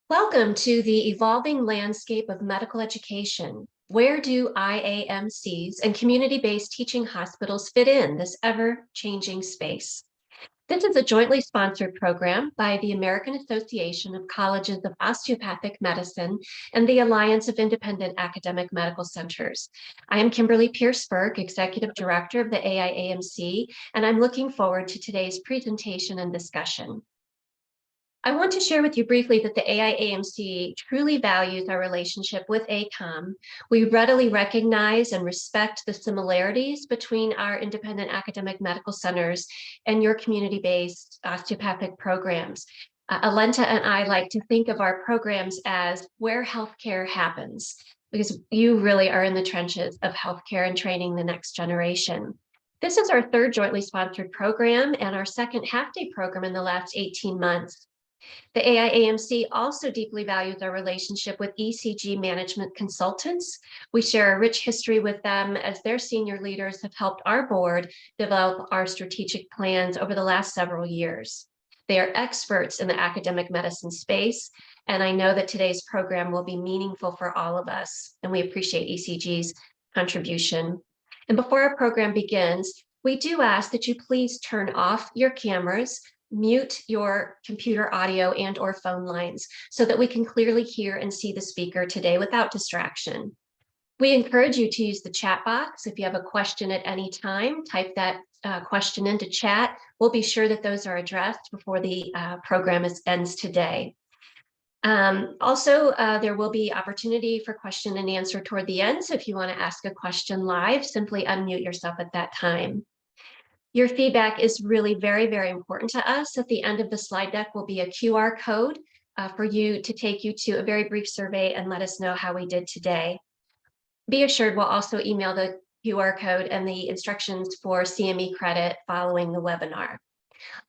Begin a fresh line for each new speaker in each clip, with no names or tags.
Welcome to the evolving landscape of medical education. Where do IAMCs and community-based teaching hospitals fit in this ever-changing space? This is a jointly sponsored program by the American Association of Colleges of Osteopathic Medicine and the Alliance of Independent Academic Medical Centers. I am Kimberly Pierce-Burke, Executive Director of the AIAMC, and I'm looking forward to today's presentation and discussion. I want to share with you briefly that the AIAMC truly values our relationship with AACOM. We readily recognize and respect the similarities between our independent academic medical centers and your community-based osteopathic programs. Alenta and I like to think of our programs as where healthcare happens, because you really are in the trenches of healthcare and training the next generation. This is our third jointly sponsored program and our second half-day program in the last 18 months. The AIAMC also deeply values our relationship with ECG management consultants. We share a rich history with them as their senior leaders have helped our board develop our strategic plans over the last several years. They are experts in the academic medicine space, and I know that today's program will be meaningful for all of us, and we appreciate ECG's contribution. And before our program begins, we do ask that you please turn off your cameras, mute your computer audio and or phone lines so that we can clearly hear and see the speaker today without distraction. We encourage you to use the chat box. If you have a question at any time, type that question into chat. We'll be sure that those are addressed before the program ends today. Also, there will be opportunity for question and answer toward the end. So if you want to ask a question live, simply unmute yourself at that time. Your feedback is really very, very important to us. At the end of the slide deck will be a QR code for you to take you to a very brief survey and let us know how we did today. Be assured we'll also email the QR code and the instructions for CME credit following the webinar.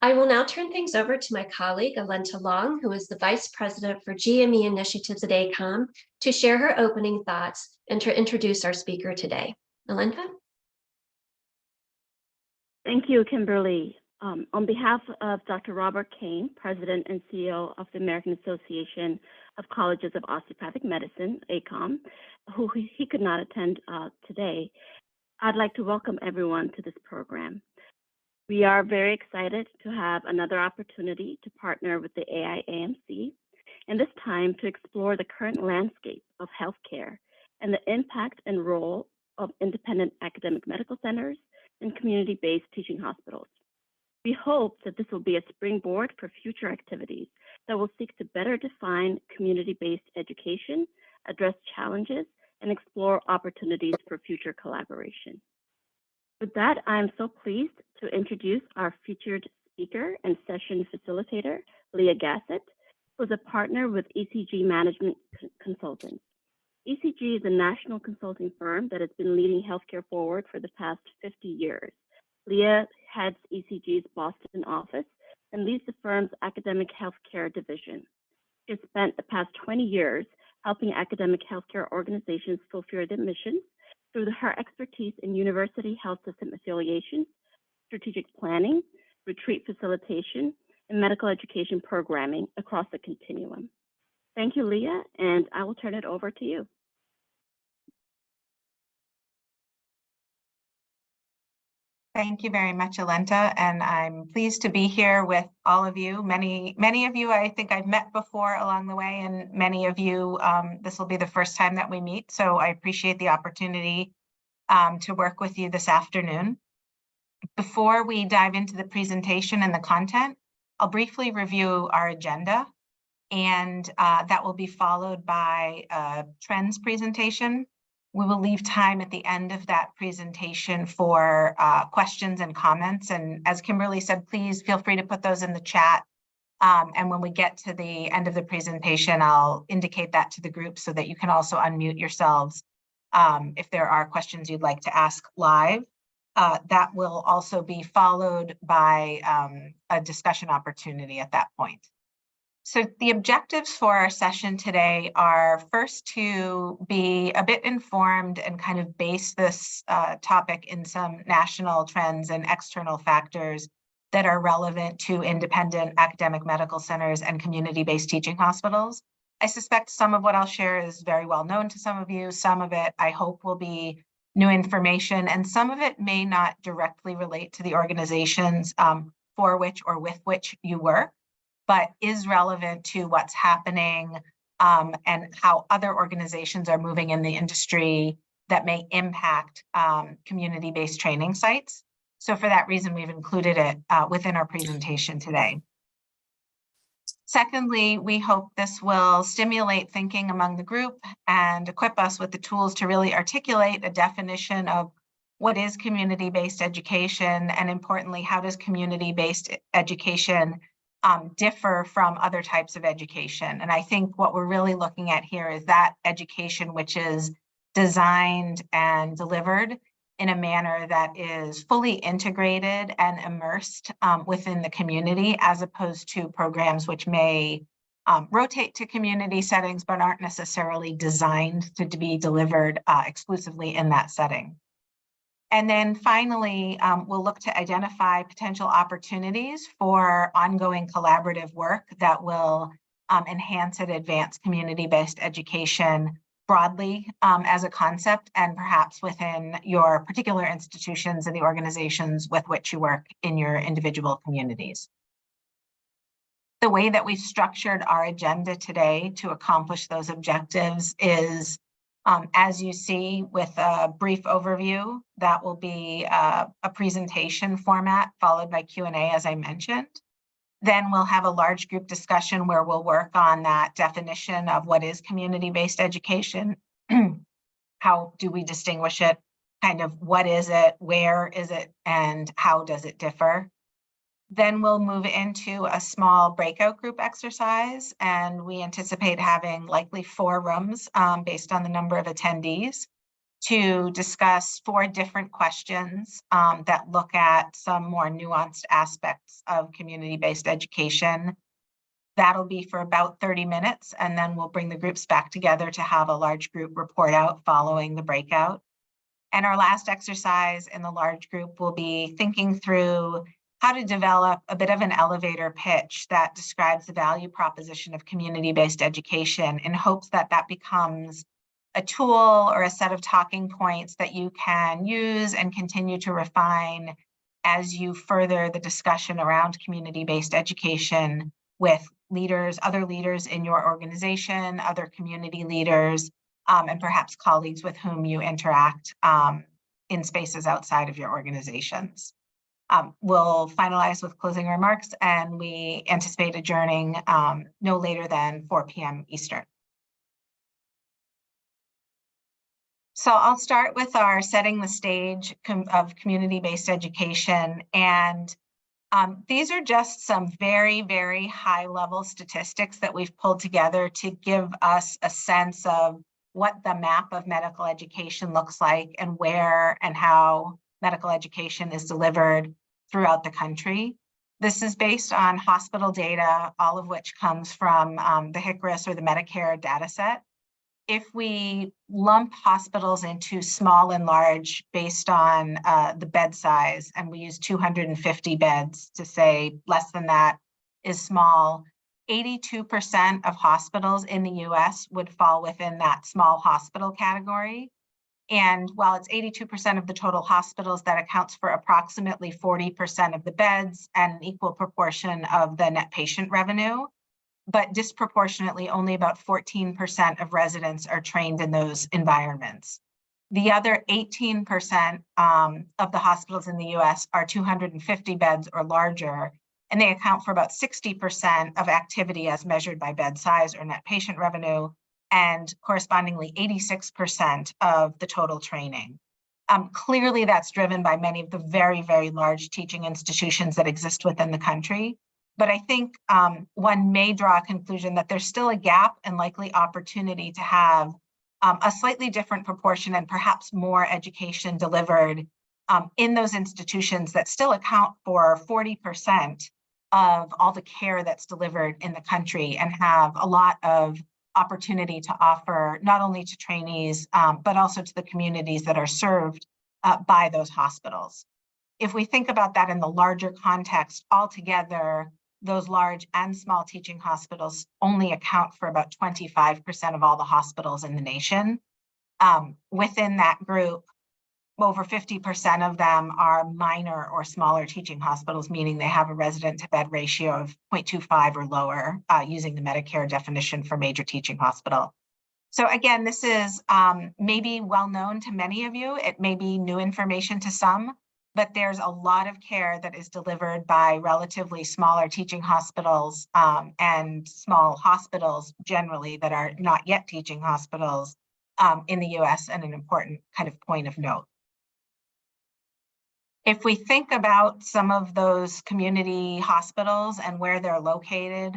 I will now turn things over to my colleague, Alenta Long, who is the Vice President for GME Initiatives at AACOM, to share her opening thoughts and to introduce our speaker today. Alenta?
Thank you, Kimberly. On behalf of Dr. Robert Kane, President and CEO of the American Association of Colleges of Osteopathic Medicine, AACOM, who he could not attend today, I'd like to welcome everyone to this program. We are very excited to have another opportunity to partner with the AIAMC, and this time to explore the current landscape of healthcare and the impact and role of independent academic medical centers and community-based teaching hospitals. We hope that this will be a springboard for future activities that will seek to better define community-based education, address challenges, and explore opportunities for future collaboration. With that, I'm so pleased to introduce our featured speaker and session facilitator, Leah Gassett, who is a partner with ECG Management Consultants. ECG is a national consulting firm that has been leading healthcare forward for the past 50 years. Leah heads ECG's Boston office and leads the firm's academic healthcare division. She has spent the past 20 years helping academic healthcare organizations fulfill their missions through her expertise in university health system affiliations, strategic planning, retreat facilitation, and medical education programming across the continuum. Thank you, Leah, and I will turn it over to you.
Thank you very much, Alenta, and I'm pleased to be here with all of you. Many of you I think I've met before along the way, and many of you, this will be the first time that we meet, so I appreciate the opportunity to work with you this afternoon. Before we dive into the presentation and the content, I'll briefly review our agenda, and that will be followed by a trends presentation. We will leave time at the end of that presentation for questions and comments. And as Kimberly said, please feel free to put those in the chat. And when we get to the end of the presentation, I'll indicate that to the group so that you can also unmute yourselves if there are questions you'd like to ask live. That will also be followed by a discussion opportunity at that point. So the objectives for our session today are first to be a bit informed and kind of base this topic in some national trends and external factors that are relevant to independent academic medical centers and community-based teaching hospitals. I suspect some of what I'll share is very well known to some of you. Some of it I hope will be new information, and some of it may not directly relate to the organizations for which or with which you work, but is relevant to what's happening and how other organizations are moving in the industry that may impact community-based training sites. So for that reason, we've included it within our presentation today. Secondly, we hope this will stimulate thinking among the group and equip us with the tools to really articulate a definition of what is community-based education, and importantly, how does community-based education differ from other types of education. And I think what we're really looking at here is that education which is designed and delivered in a manner that is fully integrated and immersed within the community, as opposed to programs which may rotate to community settings, but aren't necessarily designed to be delivered exclusively in that setting. And then finally, we'll look to identify potential opportunities for ongoing collaborative work that will enhance and advance community-based education broadly as a concept, and perhaps within your particular institutions and the organizations with which you work in your individual communities. The way that we've structured our agenda today to accomplish those objectives is, as you see, with a brief overview, that will be a presentation format followed by Q&A, as I mentioned. Then we'll have a large group discussion where we'll work on that definition of what is community-based education. How do we distinguish it? Kind of what is it, where is it, and how does it differ? Then we'll move into a small breakout group exercise, and we anticipate having likely 4 rooms based on the number of attendees to discuss 4 different questions that look at some more nuanced aspects of community-based education. That'll be for about 30 minutes, and then we'll bring the groups back together to have a large group report out following the breakout. And our last exercise in the large group will be thinking through how to develop a bit of an elevator pitch that describes the value proposition of community-based education, in hopes that that becomes a tool or a set of talking points that you can use and continue to refine as you further the discussion around community-based education with leaders, other leaders in your organization, other community leaders, and perhaps colleagues with whom you interact in spaces outside of your organizations. We'll finalize with closing remarks, and we anticipate adjourning no later than 4 p.m. Eastern. So I'll start with our setting the stage of community-based education. And these are just some very, very high-level statistics that we've pulled together to give us a sense of what the map of medical education looks like and where and how medical education is delivered throughout the country. This is based on hospital data, all of which comes from the HCRIS or the Medicare data set. If we lump hospitals into small and large based on the bed size, and we use 250 beds to say less than that is small, 82% of hospitals in the US would fall within that small hospital category. And while it's 82% of the total hospitals, that accounts for approximately 40% of the beds and an equal proportion of the net patient revenue. But disproportionately, only about 14% of residents are trained in those environments. The other 18% of the hospitals in the US are 250 beds or larger, and they account for about 60% of activity as measured by bed size or net patient revenue, and correspondingly 86% of the total training. Clearly, that's driven by many of the very, very large teaching institutions that exist within the country. But I think one may draw a conclusion that there's still a gap and likely opportunity to have a slightly different proportion and perhaps more education delivered in those institutions that still account for 40% of all the care that's delivered in the country, and have a lot of opportunity to offer not only to trainees, but also to the communities that are served by those hospitals. If we think about that in the larger context altogether, those large and small teaching hospitals only account for about 25% of all the hospitals in the nation. Within that group, over 50% of them are minor or smaller teaching hospitals, meaning they have a resident to bed ratio of 0.25 or lower, using the Medicare definition for major teaching hospital. So again, this is maybe well known to many of you. It may be new information to some, but there's a lot of care that is delivered by relatively smaller teaching hospitals and small hospitals generally that are not yet teaching hospitals in the US, and an important kind of point of note. If we think about some of those community hospitals and where they're located,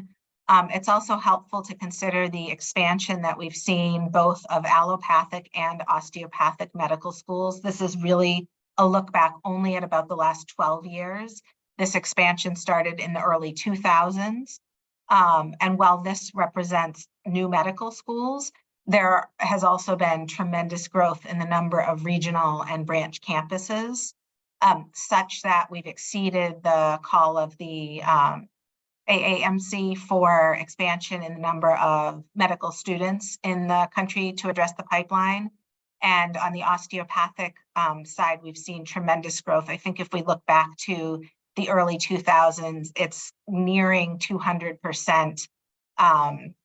it's also helpful to consider the expansion that we've seen both of allopathic and osteopathic medical schools. This is really a look back only at about the last 12 years. This expansion started in the early 2000s. And while this represents new medical schools, there has also been tremendous growth in the number of regional and branch campuses, such that we've exceeded the call of the AAMC for expansion in the number of medical students in the country to address the pipeline. And on the osteopathic side, we've seen tremendous growth. I think if we look back to the early 2000s, it's nearing 200%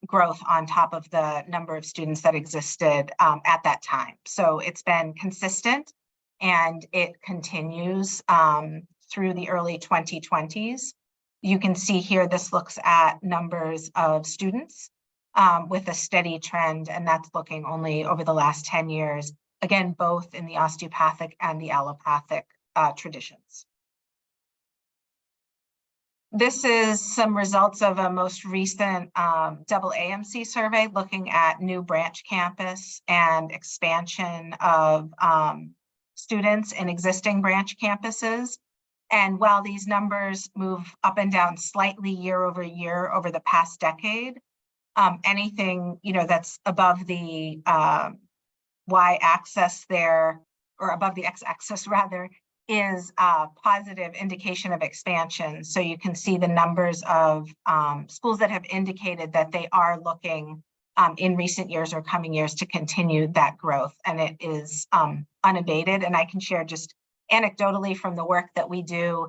growth on top of the number of students that existed at that time. So it's been consistent, and it continues through the early 2020s. You can see here, this looks at numbers of students with a steady trend, and that's looking only over the last 10 years, again, both in the osteopathic and the allopathic traditions. This is some results of a most recent AACOM survey looking at new branch campus and expansion of students in existing branch campuses. And while these numbers move up and down slightly year over year over the past decade, anything that's above the y-axis there, or above the x-axis rather, is a positive indication of expansion. So you can see the numbers of schools that have indicated that they are looking in recent years or coming years to continue that growth, and it is unabated. And I can share just anecdotally from the work that we do,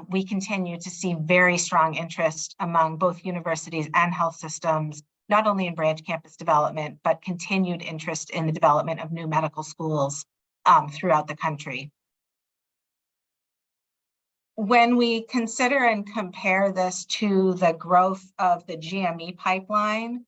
we continue to see very strong interest among both universities and health systems, not only in branch campus development, but continued interest in the development of new medical schools throughout the country. When we consider and compare this to the growth of the GME pipeline,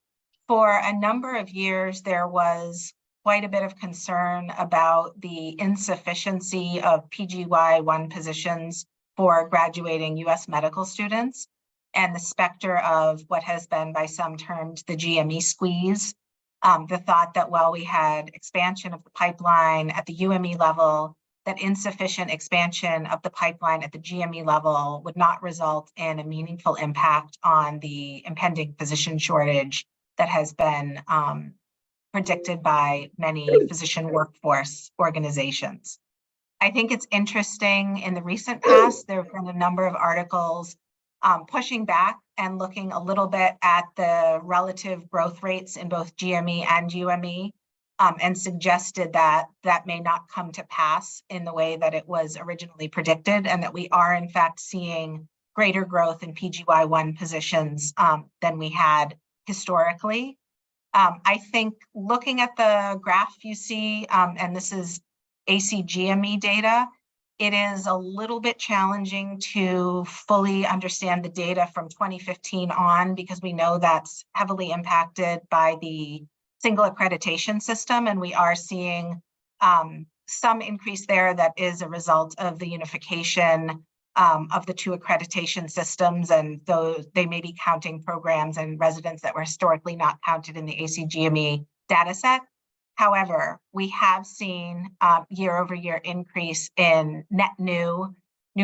for a number of years, there was quite a bit of concern about the insufficiency of PGY1 positions for graduating US medical students, and the specter of what has been by some termed the GME squeeze. The thought that while we had expansion of the pipeline at the UME level, that insufficient expansion of the pipeline at the GME level would not result in a meaningful impact on the impending physician shortage that has been predicted by many physician workforce organizations. I think it's interesting, in the recent past, there have been a number of articles pushing back and looking a little bit at the relative growth rates in both GME and UME, and suggested that that may not come to pass in the way that it was originally predicted, and that we are in fact seeing greater growth in PGY1 positions than we had historically. I think looking at the graph you see, and this is ACGME data, it is a little bit challenging to fully understand the data from 2015 on, because we know that's heavily impacted by the single accreditation system, and we are seeing some increase there that is a result of the unification of the two accreditation systems, and those they may be counting programs and residents that were historically not counted in the ACGME data set. However, we have seen year over year increase in net new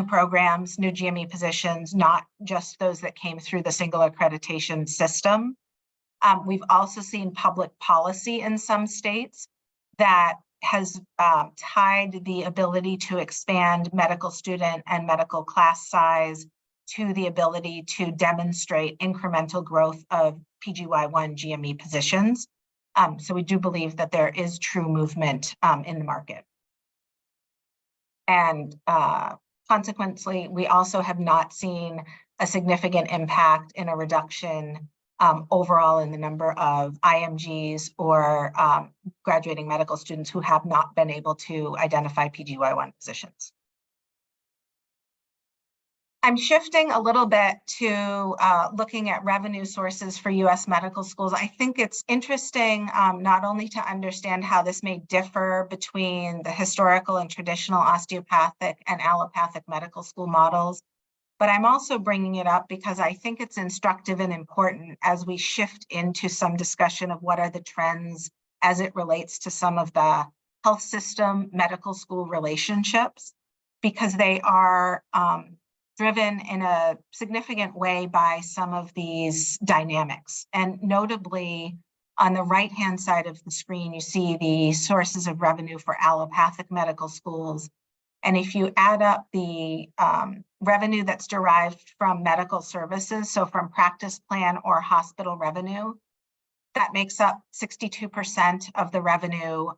programs, new GME positions, not just those that came through the single accreditation system. We've also seen public policy in some states that has tied the ability to expand medical student and medical class size to the ability to demonstrate incremental growth of PGY1 GME positions. So we do believe that there is true movement in the market. And consequently, we also have not seen a significant impact in a reduction overall in the number of IMGs or graduating medical students who have not been able to identify PGY1 positions. I'm shifting a little bit to looking at revenue sources for U.S. medical schools. I think it's interesting not only to understand how this may differ between the historical and traditional osteopathic and allopathic medical school models, but I'm also bringing it up because I think it's instructive and important as we shift into some discussion of what are the trends as it relates to some of the health system medical school relationships, because they are driven in a significant way by some of these dynamics. And notably, on the right-hand side of the screen, you see the sources of revenue for allopathic medical schools. And if you add up the revenue that's derived from medical services, so from practice plan or hospital revenue, that makes up 62% of the revenue,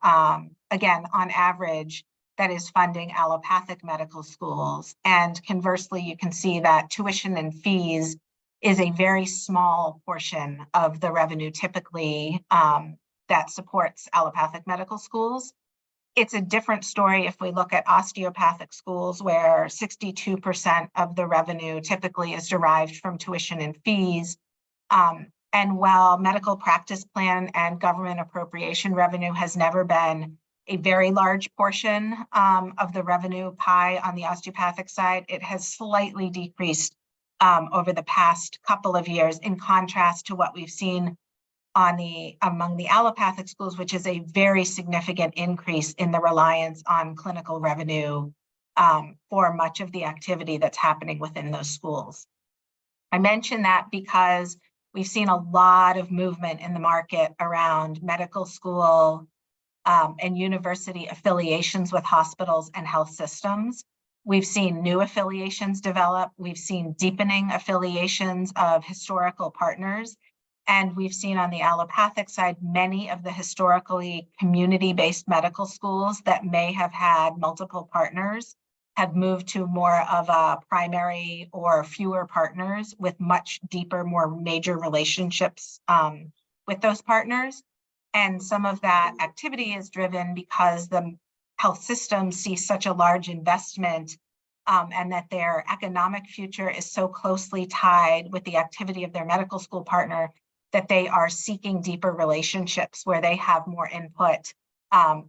again, on average, that is funding allopathic medical schools. And conversely, you can see that tuition and fees is a very small portion of the revenue typically that supports allopathic medical schools. It's a different story if we look at osteopathic schools, where 62% of the revenue typically is derived from tuition and fees. And while medical practice plan and government appropriation revenue has never been a very large portion of the revenue pie on the osteopathic side, it has slightly decreased over the past couple of years, in contrast to what we've seen among the allopathic schools, which is a very significant increase in the reliance on clinical revenue for much of the activity that's happening within those schools. I mention that because we've seen a lot of movement in the market around medical school and university affiliations with hospitals and health systems. We've seen new affiliations develop. We've seen deepening affiliations of historical partners. And we've seen on the allopathic side, many of the historically community-based medical schools that may have had multiple partners have moved to more of a primary or fewer partners with much deeper, more major relationships with those partners. And some of that activity is driven because the health systems see such a large investment and that their economic future is so closely tied with the activity of their medical school partner that they are seeking deeper relationships where they have more input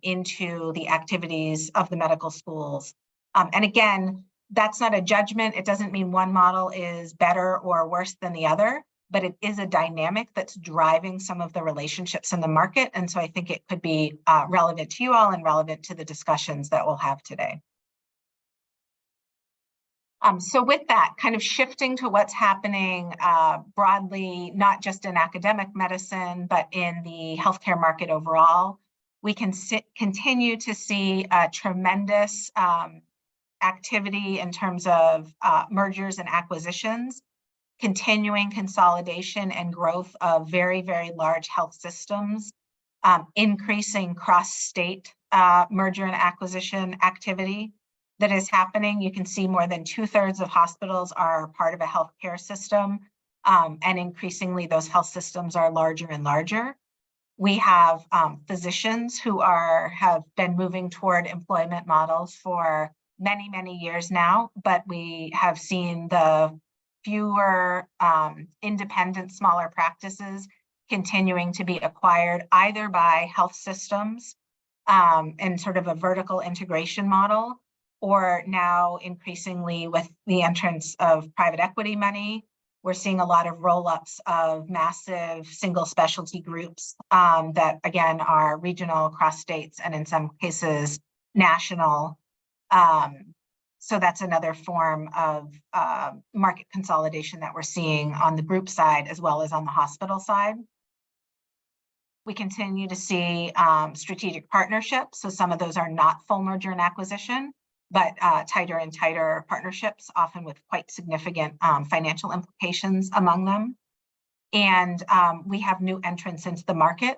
into the activities of the medical schools. And again, that's not a judgment. It doesn't mean one model is better or worse than the other, but it is a dynamic that's driving some of the relationships in the market. And so I think it could be relevant to you all and relevant to the discussions that we'll have today. So with that, kind of shifting to what's happening broadly, not just in academic medicine, but in the healthcare market overall, we can continue to see a tremendous activity in terms of mergers and acquisitions, continuing consolidation and growth of very, very large health systems, increasing cross-state merger and acquisition activity that is happening. You can see more than 2/3 of hospitals are part of a healthcare system, and increasingly those health systems are larger and larger. We have physicians who have been moving toward employment models for many, many years now, but we have seen the fewer independent, smaller practices continuing to be acquired either by health systems in sort of a vertical integration model, or now increasingly with the entrance of private equity money. We're seeing a lot of roll-ups of massive single specialty groups that again are regional, across states, and in some cases national. So that's another form of market consolidation that we're seeing on the group side as well as on the hospital side. We continue to see strategic partnerships. So some of those are not full merger and acquisition, but tighter and tighter partnerships, often with quite significant financial implications among them. And we have new entrants into the market,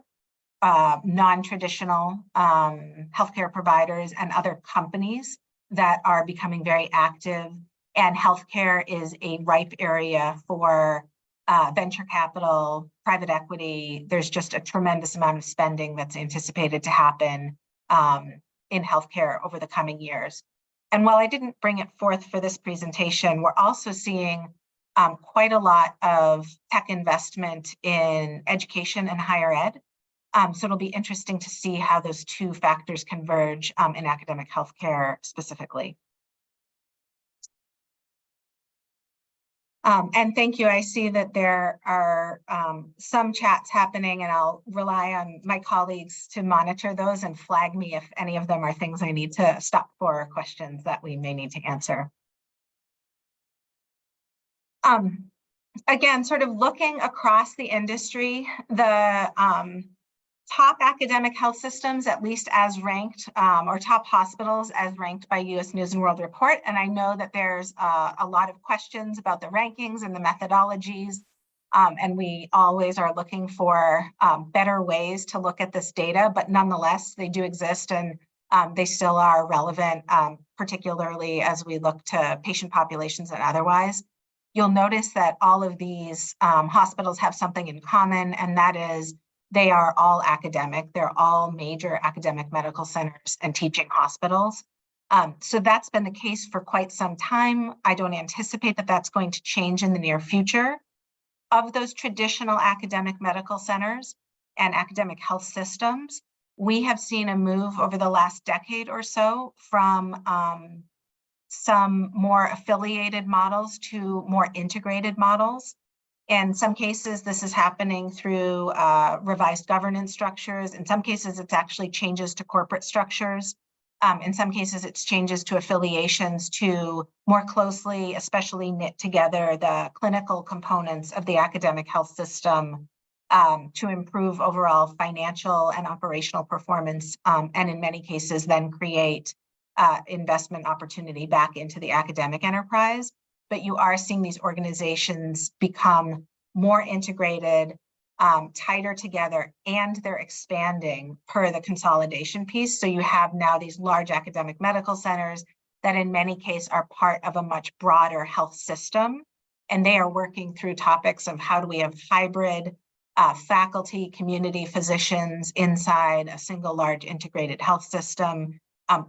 non-traditional healthcare providers and other companies that are becoming very active. And healthcare is a ripe area for venture capital, private equity. There's just a tremendous amount of spending that's anticipated to happen in healthcare over the coming years. And while I didn't bring it forth for this presentation, we're also seeing quite a lot of tech investment in education and higher ed. So it'll be interesting to see how those two factors converge in academic healthcare specifically. And thank you. I see that there are some chats happening, and I'll rely on my colleagues to monitor those and flag me if any of them are things I need to stop for, or questions that we may need to answer. Again, sort of looking across the industry, the top academic health systems, at least as ranked, or top hospitals as ranked by US News and World Report. And I know that there's a lot of questions about the rankings and the methodologies. And we always are looking for better ways to look at this data, but nonetheless, they do exist, and they still are relevant, particularly as we look to patient populations and otherwise. You'll notice that all of these hospitals have something in common, and that is they are all academic. They're all major academic medical centers and teaching hospitals. So that's been the case for quite some time. I don't anticipate that that's going to change in the near future. Of those traditional academic medical centers and academic health systems, we have seen a move over the last decade or so from some more affiliated models to more integrated models. In some cases, this is happening through revised governance structures. In some cases, it's actually changes to corporate structures. In some cases, it's changes to affiliations to more closely, especially knit together the clinical components of the academic health system to improve overall financial and operational performance, and in many cases, then create investment opportunity back into the academic enterprise. But you are seeing these organizations become more integrated, tighter together, and they're expanding per the consolidation piece. So you have now these large academic medical centers that in many cases are part of a much broader health system. And they are working through topics of how do we have hybrid faculty, community physicians inside a single large integrated health system.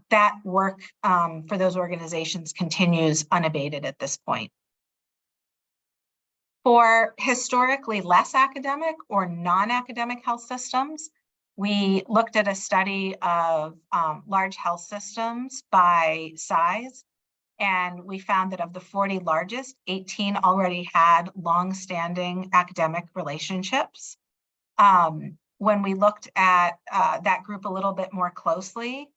That work for those organizations continues unabated at this point. For historically less academic or non-academic health systems, we looked at a study of large health systems by size, and we found that of the 40 largest, 18 already had long-standing academic relationships. When we looked at that group a little bit more closely,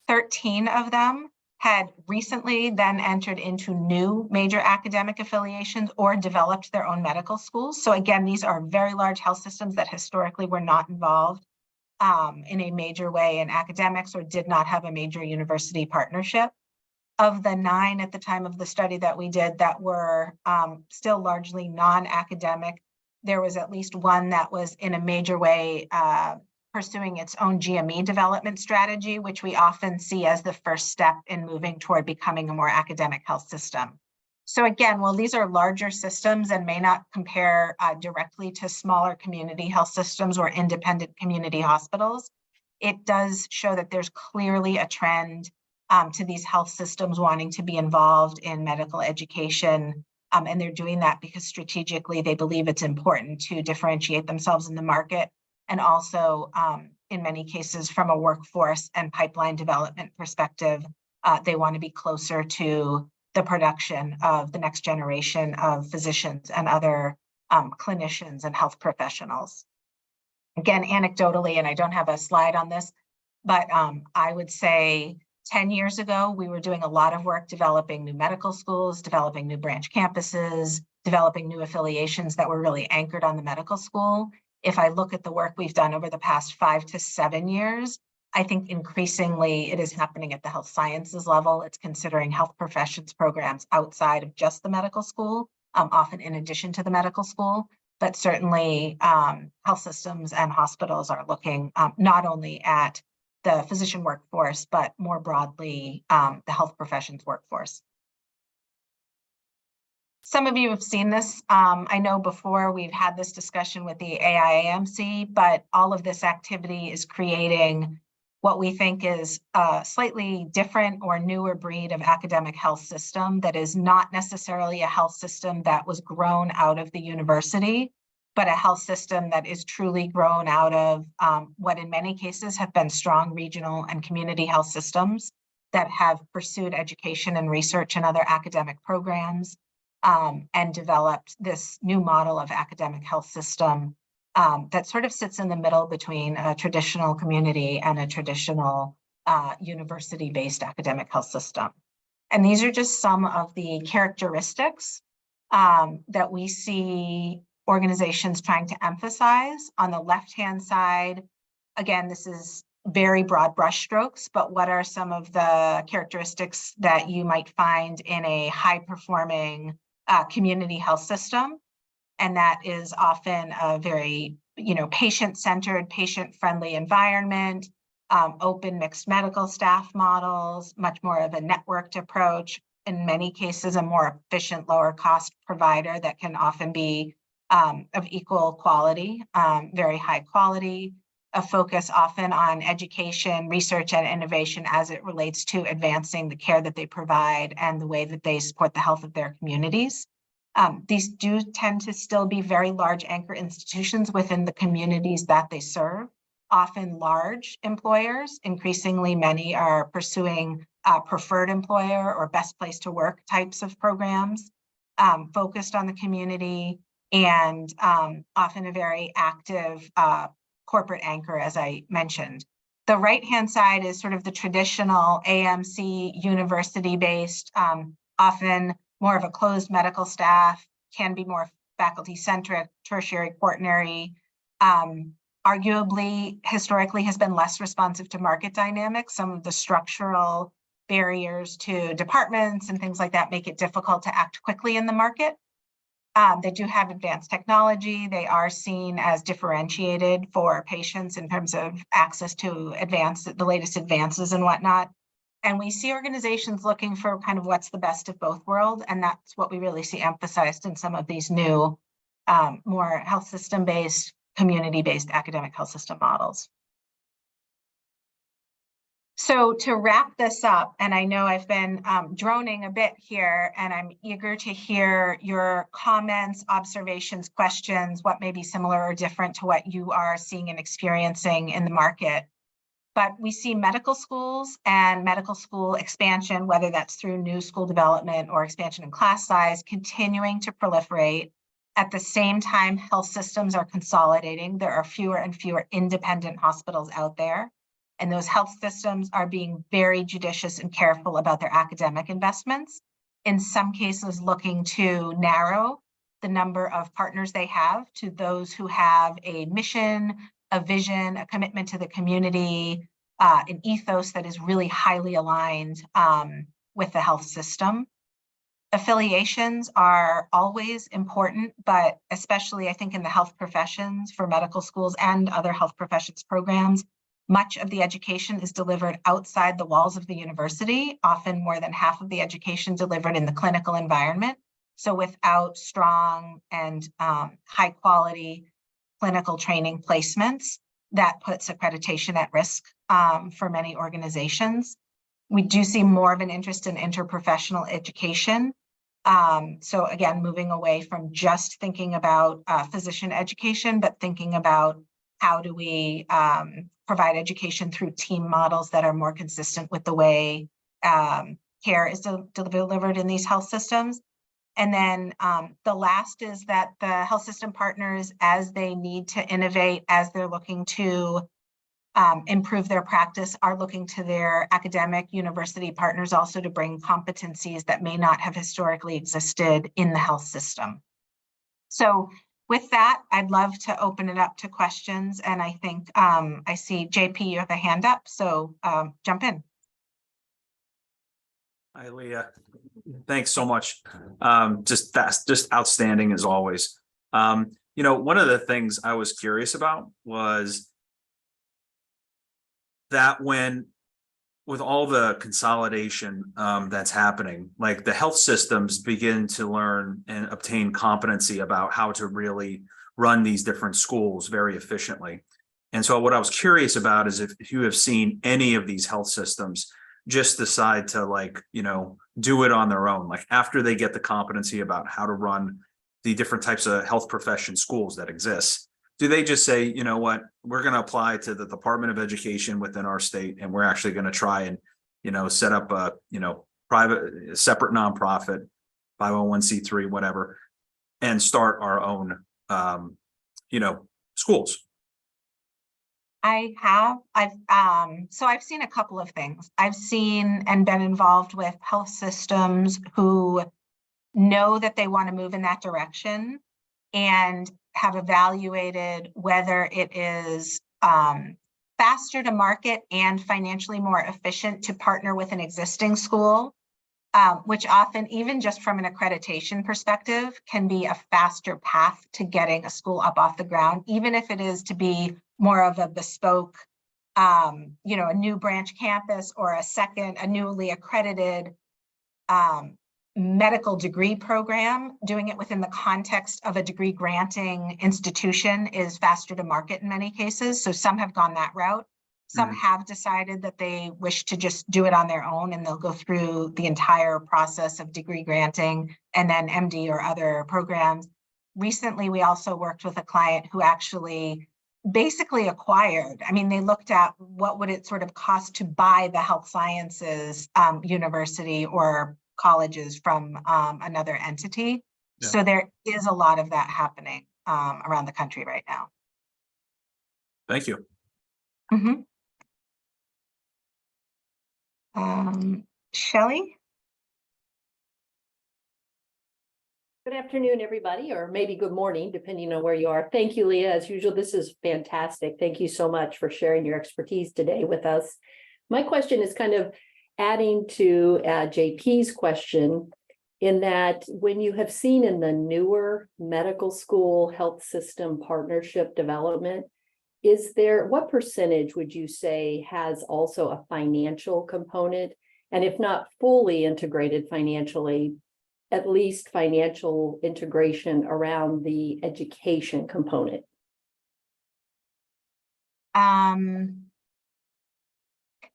13 of them had recently then entered into new major academic affiliations or developed their own medical schools. So again, these are very large health systems that historically were not involved in a major way in academics or did not have a major university partnership. Of the 9 at the time of the study that we did that were still largely non-academic, there was at least one that was in a major way pursuing its own GME development strategy, which we often see as the first step in moving toward becoming a more academic health system. So again, while these are larger systems and may not compare directly to smaller community health systems or independent community hospitals, it does show that there's clearly a trend to these health systems wanting to be involved in medical education. And they're doing that because strategically they believe it's important to differentiate themselves in the market. And also, in many cases, from a workforce and pipeline development perspective, they want to be closer to the production of the next generation of physicians and other clinicians and health professionals. Again, anecdotally, and I don't have a slide on this, but I would say 10 years ago, we were doing a lot of work developing new medical schools, developing new branch campuses, developing new affiliations that were really anchored on the medical school. If I look at the work we've done over the past 5 to 7 years, I think increasingly it is happening at the health sciences level. It's considering health professions programs outside of just the medical school, often in addition to the medical school. But certainly health systems and hospitals are looking not only at the physician workforce, but more broadly, the health professions workforce. Some of you have seen this. I know before we've had this discussion with the AIAMC, but all of this activity is creating what we think is a slightly different or newer breed of academic health system that is not necessarily a health system that was grown out of the university, but a health system that is truly grown out of what in many cases have been strong regional and community health systems that have pursued education and research and other academic programs and developed this new model of academic health system that sort of sits in the middle between a traditional community and a traditional university-based academic health system. And these are just some of the characteristics that we see organizations trying to emphasize. On the left-hand side, again, this is very broad brushstrokes, but what are some of the characteristics that you might find in a high-performing community health system? And that is often a very, patient-centered, patient-friendly environment, open mixed medical staff models, much more of a networked approach, in many cases, a more efficient, lower cost provider that can often be of equal quality, very high quality, a focus often on education, research, and innovation as it relates to advancing the care that they provide and the way that they support the health of their communities. These do tend to still be very large anchor institutions within the communities that they serve, often large employers. Increasingly, many are pursuing preferred employer or best place to work types of programs focused on the community and often a very active corporate anchor, as I mentioned. The right-hand side is sort of the traditional AMC university-based, often more of a closed medical staff, can be more faculty-centric, tertiary, quaternary, arguably historically has been less responsive to market dynamics. Some of the structural barriers to departments and things like that make it difficult to act quickly in the market. They do have advanced technology. They are seen as differentiated for patients in terms of access to the latest advances and whatnot. And we see organizations looking for kind of what's the best of both worlds. And that's what we really see emphasized in some of these new, more health system-based, community-based academic health system models. So to wrap this up, and I know I've been droning a bit here, and I'm eager to hear your comments, observations, questions, what may be similar or different to what you are seeing and experiencing in the market. But we see medical schools and medical school expansion, whether that's through new school development or expansion in class size, continuing to proliferate. At the same time, health systems are consolidating. There are fewer and fewer independent hospitals out there. And those health systems are being very judicious and careful about their academic investments. In some cases, looking to narrow the number of partners they have to those who have a mission, a vision, a commitment to the community, an ethos that is really highly aligned with the health system. Affiliations are always important, but especially I think in the health professions for medical schools and other health professions programs, much of the education is delivered outside the walls of the university, often more than half of the education delivered in the clinical environment. So without strong and high quality clinical training placements, that puts accreditation at risk for many organizations. We do see more of an interest in interprofessional education. So again, moving away from just thinking about physician education, but thinking about how do we provide education through team models that are more consistent with the way care is delivered in these health systems. And then the last is that the health system partners, as they need to innovate, as they're looking to improve their practice, are looking to their academic university partners also to bring competencies that may not have historically existed in the health system. So with that, I'd love to open it up to questions. And I think I see JP, you have a hand up, so jump in.
Hi, Leah. Thanks so much. Just outstanding as always. You know, one of the things I was curious about was that with all the consolidation that's happening, like the health systems begin to learn and obtain competency about how to really run these different schools very efficiently. And so what I was curious about is if you have seen any of these health systems just decide to, like, you know, do it on their own, like after they get the competency about how to run the different types of health profession schools that exist. Do they just say, you know what, we're going to apply to the Department of Education within our state, and we're actually going to try and, you know, set up a, you know, private, separate nonprofit, 501c3, whatever, and start our own, you know, schools?
I've seen a couple of things. I've seen and been involved with health systems who know that they want to move in that direction and have evaluated whether it is faster to market and financially more efficient to partner with an existing school, which often, even just from an accreditation perspective, can be a faster path to getting a school up off the ground, even if it is to be more of a bespoke, you know, a new branch campus or a newly accredited medical degree program. Doing it within the context of a degree granting institution is faster to market in many cases. So some have gone that route. Some have decided that they wish to just do it on their own, and they'll go through the entire process of degree granting and then MD or other programs. Recently, we also worked with a client who actually basically acquired, I mean, they looked at what would it sort of cost to buy the health sciences university or colleges from another entity. Yeah. So there is a lot of that happening around the country right now.
Thank you.
Shelley?
Good afternoon, everybody, or maybe good morning, depending on where you are. Thank you, Leah. As usual, this is fantastic. Thank you so much for sharing your expertise today with us. My question is kind of adding to JP's question, in that when you have seen in the newer medical school health system partnership development, what percentage would you say has also a financial component? And if not fully integrated financially, at least financial integration around the education component?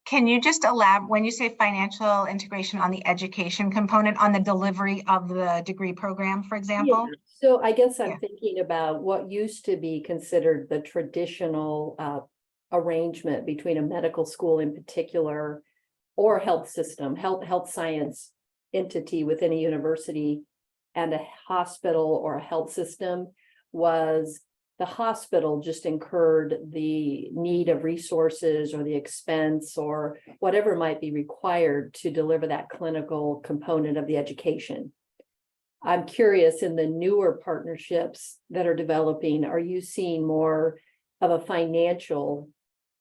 Can you just elaborate, when you say financial integration on the education component, on the delivery of the degree program, for example?
Yeah. So I guess I'm thinking about what used to be considered the traditional arrangement between a medical school in particular, or health system, health science entity within a university, and a hospital or a health system. Was the hospital just incurred the need of resources or the expense or whatever might be required to deliver that clinical component of the education? I'm curious, in the newer partnerships that are developing, are you seeing more of a financial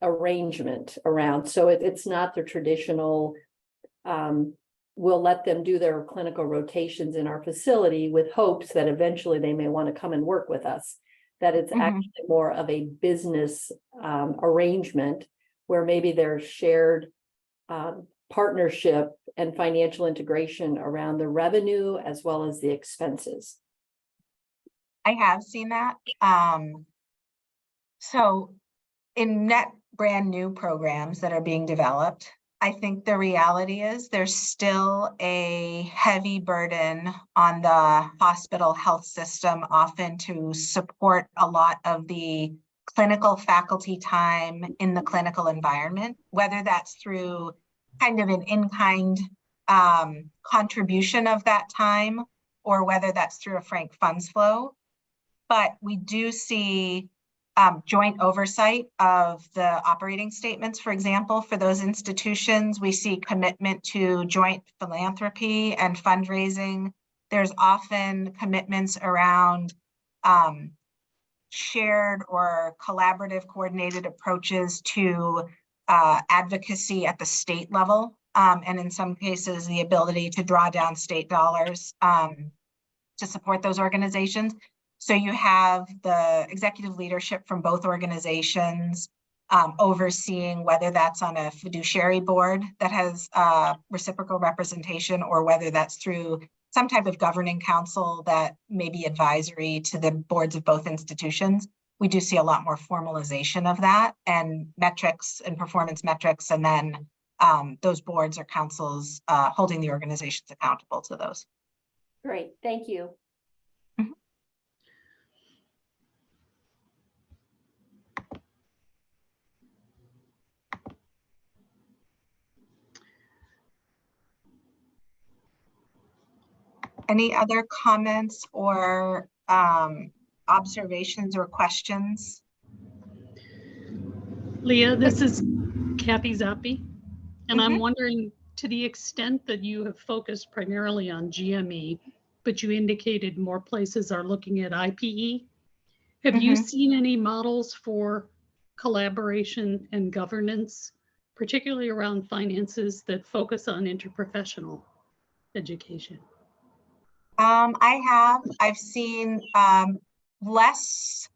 arrangement around? So it's not the traditional, we'll let them do their clinical rotations in our facility with hopes that eventually they may want to come and work with us. That it's actually more of a business arrangement where maybe there's shared partnership and financial integration around the revenue as well as the expenses.
I have seen that. So in net brand new programs that are being developed, I think the reality is there's still a heavy burden on the hospital health system, often to support a lot of the clinical faculty time in the clinical environment, whether that's through kind of an in-kind contribution of that time, or whether that's through a frank funds flow. But we do see joint oversight of the operating statements, for example, for those institutions. We see commitment to joint philanthropy and fundraising. There's often commitments around shared or collaborative coordinated approaches to advocacy at the state level, and in some cases, the ability to draw down state dollars to support those organizations. So you have the executive leadership from both organizations overseeing whether that's on a fiduciary board that has reciprocal representation, or whether that's through some type of governing council that may be advisory to the boards of both institutions. We do see a lot more formalization of that, and metrics and performance metrics, and then those boards or councils holding the organizations accountable to those.
Great, thank you.
Any other comments or observations or questions?
Leah, this is Kathy Zappi, and I'm
Mhm.
wondering, to the extent that you have focused primarily on GME, but you indicated more places are looking at IPE, have you seen any models for collaboration and governance, particularly around finances, that focus on interprofessional education?
I've seen less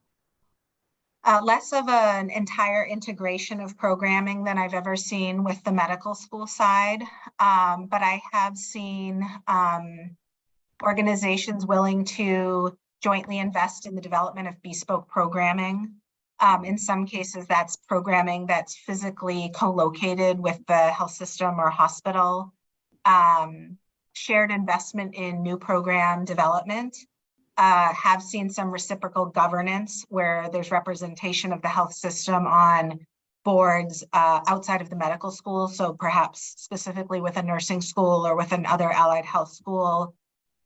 of an entire integration of programming than I've ever seen with the medical school side. But I have seen organizations willing to jointly invest in the development of bespoke programming. In some cases, that's programming that's physically co-located with the health system or hospital. Shared investment in new program development. Have seen some reciprocal governance where there's representation of the health system on boards outside of the medical school. So perhaps specifically with a nursing school or with another allied health school.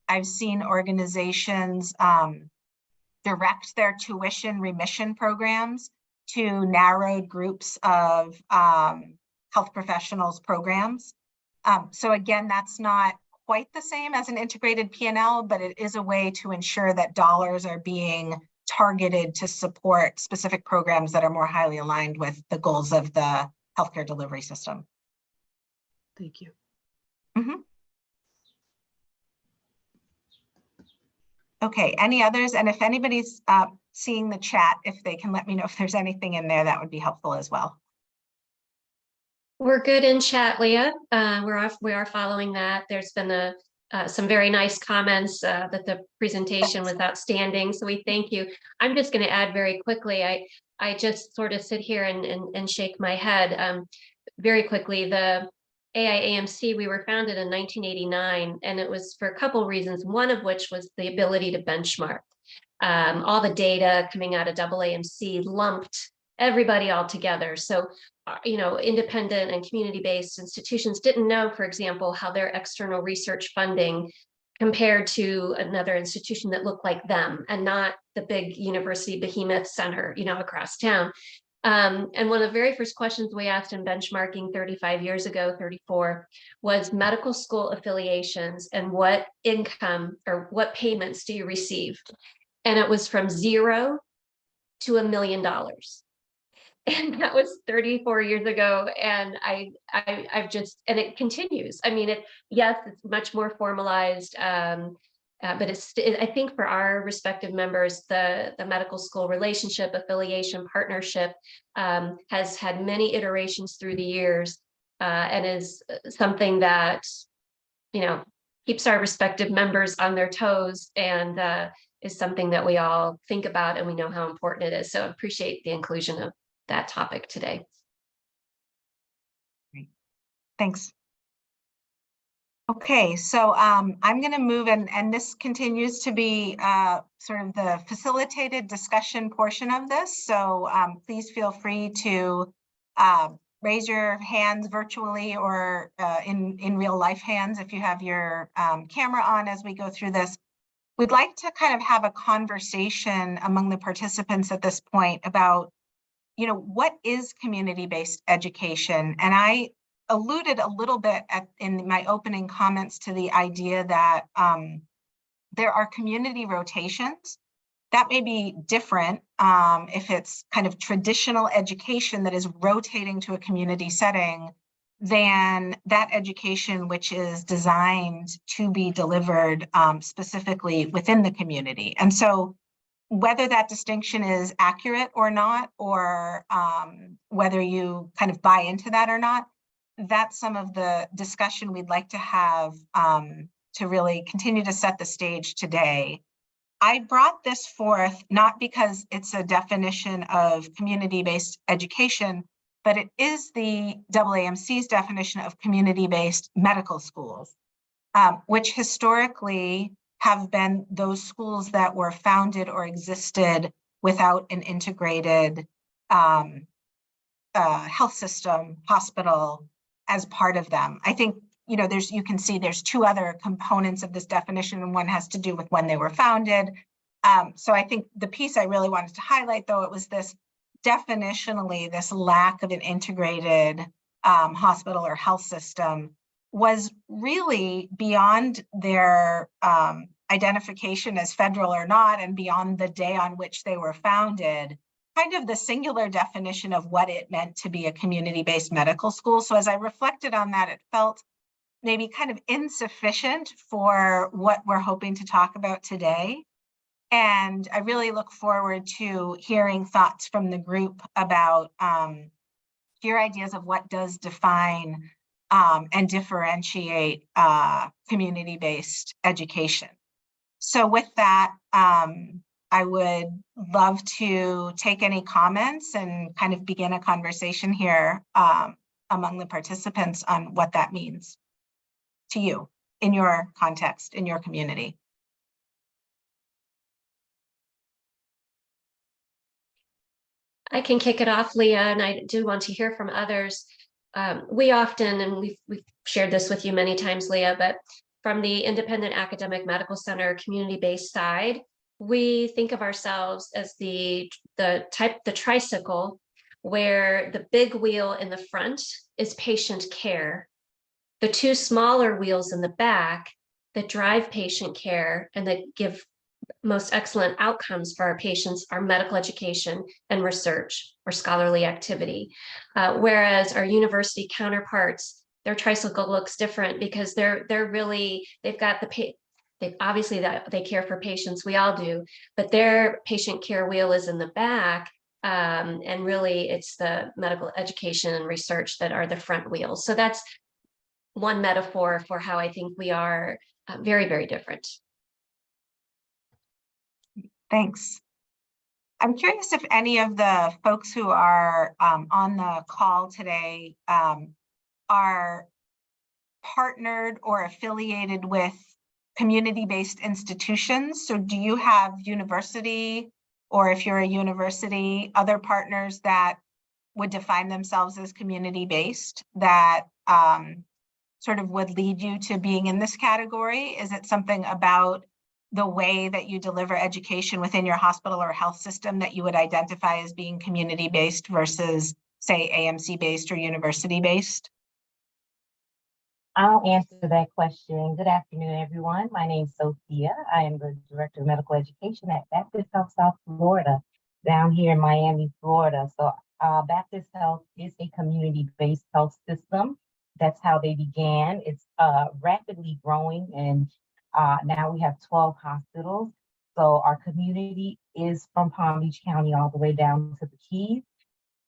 I've seen organizations direct their tuition remission programs to narrowed groups of health professionals programs. So again, that's not quite the same as an integrated P&L, but it is a way to ensure that dollars are being targeted to support specific programs that are more highly aligned with the goals of the healthcare delivery system.
Thank you.
Okay, any others? And if anybody's seeing the chat, if they can let me know if there's anything in there, that would be helpful as well.
We're good in chat, Leah. We are following that. There's been some very nice comments that the presentation was outstanding. So we thank you. I'm just going to add very quickly. I just sort of sit here and shake my head very quickly. The AIAMC, we were founded in 1989, and it was for a couple reasons. One of which was the ability to benchmark. All the data coming out of AACOM lumped everybody all together. So, independent and community-based institutions didn't know, for example, how their external research funding compared to another institution that looked like them and not the big university behemoth center, across town. And one of the very first questions we asked in benchmarking 35 years ago, 34, was medical school affiliations and what income or what payments do you receive? And it was from $0 to $1 million. And that was 34 years ago. And I've just, and it continues. I mean, yes, it's much more formalized, but I think for our respective members, the medical school relationship, affiliation, partnership has had many iterations through the years and is something that, keeps our respective members on their toes and is something that we all think about and we know how important it is. So I appreciate the inclusion of that topic today.
Great. Thanks. Okay, so I'm going to move and this continues to be sort of the facilitated discussion portion of this. So please feel free to raise your hands virtually or in real life hands if you have your camera on as we go through this. We'd like to kind of have a conversation among the participants at this point about, what is community-based education? And I alluded a little bit in my opening comments to the idea that there are community rotations that may be different if it's kind of traditional education that is rotating to a community setting than that education which is designed to be delivered specifically within the community. And so whether that distinction is accurate or not, or whether you kind of buy into that or not, that's some of the discussion we'd like to have to really continue to set the stage today. I brought this forth not because it's a definition of community-based education, but it is the AAMC's definition of community-based medical schools, which historically have been those schools that were founded or existed without an integrated health system, hospital as part of them. I think, you know, you can see there's two other components of this definition, and one has to do with when they were founded. So I think the piece I really wanted to highlight, though, it was this definitionally, this lack of an integrated hospital or health system was really beyond their identification as federal or not, and beyond the day on which they were founded, kind of the singular definition of what it meant to be a community-based medical school. So as I reflected on that, it felt maybe kind of insufficient for what we're hoping to talk about today. And I really look forward to hearing thoughts from the group about your ideas of what does define and differentiate community-based education. So with that, I would love to take any comments and kind of begin a conversation here among the participants on what that means to you in your context, in your community.
I can kick it off, Leah, and I do want to hear from others. We often, and we've shared this with you many times, Leah, but from the Independent Academic Medical Center community-based side, we think of ourselves as the tricycle, where the big wheel in the front is patient care. The two smaller wheels in the back that drive patient care and that give most excellent outcomes for our patients are medical education and research or scholarly activity. Whereas our university counterparts, their tricycle looks different because they've got obviously that they care for patients, we all do, but their patient care wheel is in the back. And really it's the medical education and research that are the front wheels. So that's one metaphor for how I think we are very, very different.
Thanks. I'm curious if any of the folks who are on the call today are partnered or affiliated with community-based institutions. So do you have university, or if you're a university, other partners that would define themselves as community-based that sort of would lead you to being in this category? Is it something about the way that you deliver education within your hospital or health system that you would identify as being community-based versus, say, AMC-based or university-based?
I'll answer that question. Good afternoon, everyone. My name is Sophia. I am the Director of Medical Education at Baptist Health South Florida, down here in Miami, Florida. So Baptist Health is a community-based health system. That's how they began. It's rapidly growing, and now we have 12 hospitals. So our community is from Palm Beach County all the way down to the Keys.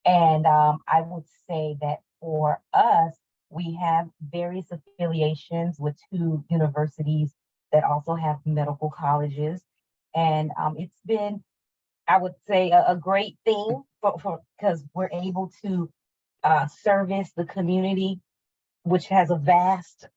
And I would say that for us, we have various affiliations with 2 universities that also have medical colleges. And it's been, I would say, a great thing because we're able to service the community, which has a vast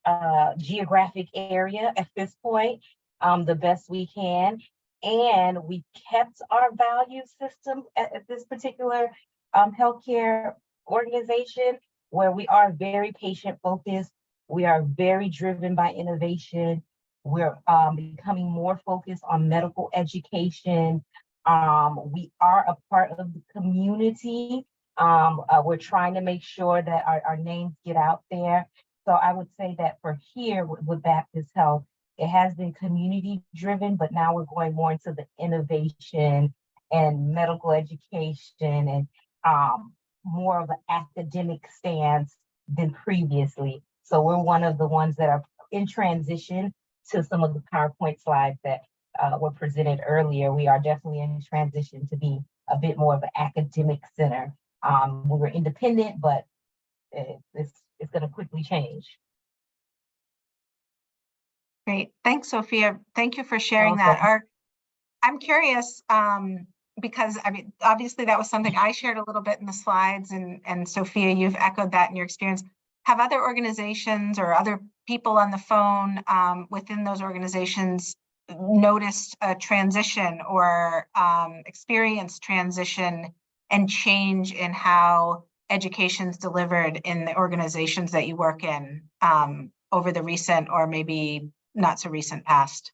geographic area at this point, the best we can. And we kept our value system at this particular healthcare organization, where we are very patient focused. We are very driven by innovation. We're becoming more focused on medical education. We are a part of the community. We're trying to make sure that our names get out there. So I would say that for here with Baptist Health, It has been community driven, but now we're going more into the innovation and medical education and more of an academic stance than previously. So we're one of the ones that are in transition to some of the PowerPoint slides that were presented earlier. We are definitely in transition to be a bit more of an academic center. We were independent, but it's going to quickly change.
Great. Thanks, Sophia. Thank you for sharing that. I'm curious, because I mean, obviously that was something I shared a little bit in the slides, and Sophia, you've echoed that in your experience. Have other organizations or other people on the phone within those organizations noticed a transition or experienced transition and change in how education is delivered in the organizations that you work in over the recent or maybe not so recent past?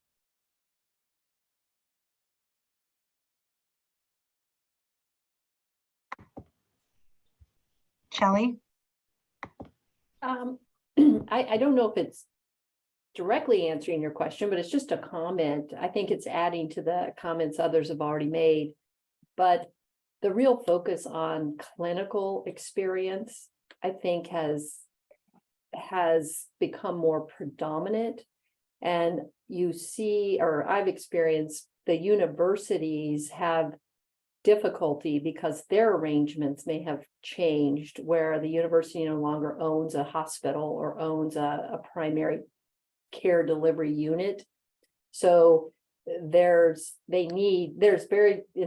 Shelley?
I don't know if it's directly answering your question, but it's just a comment. I think it's adding to the comments others have already made. But the real focus on clinical experience, I think, has become more predominant. And you see, or I've experienced, the universities have difficulty because their arrangements may have changed, where the university no longer owns a hospital or owns a primary care delivery unit. So in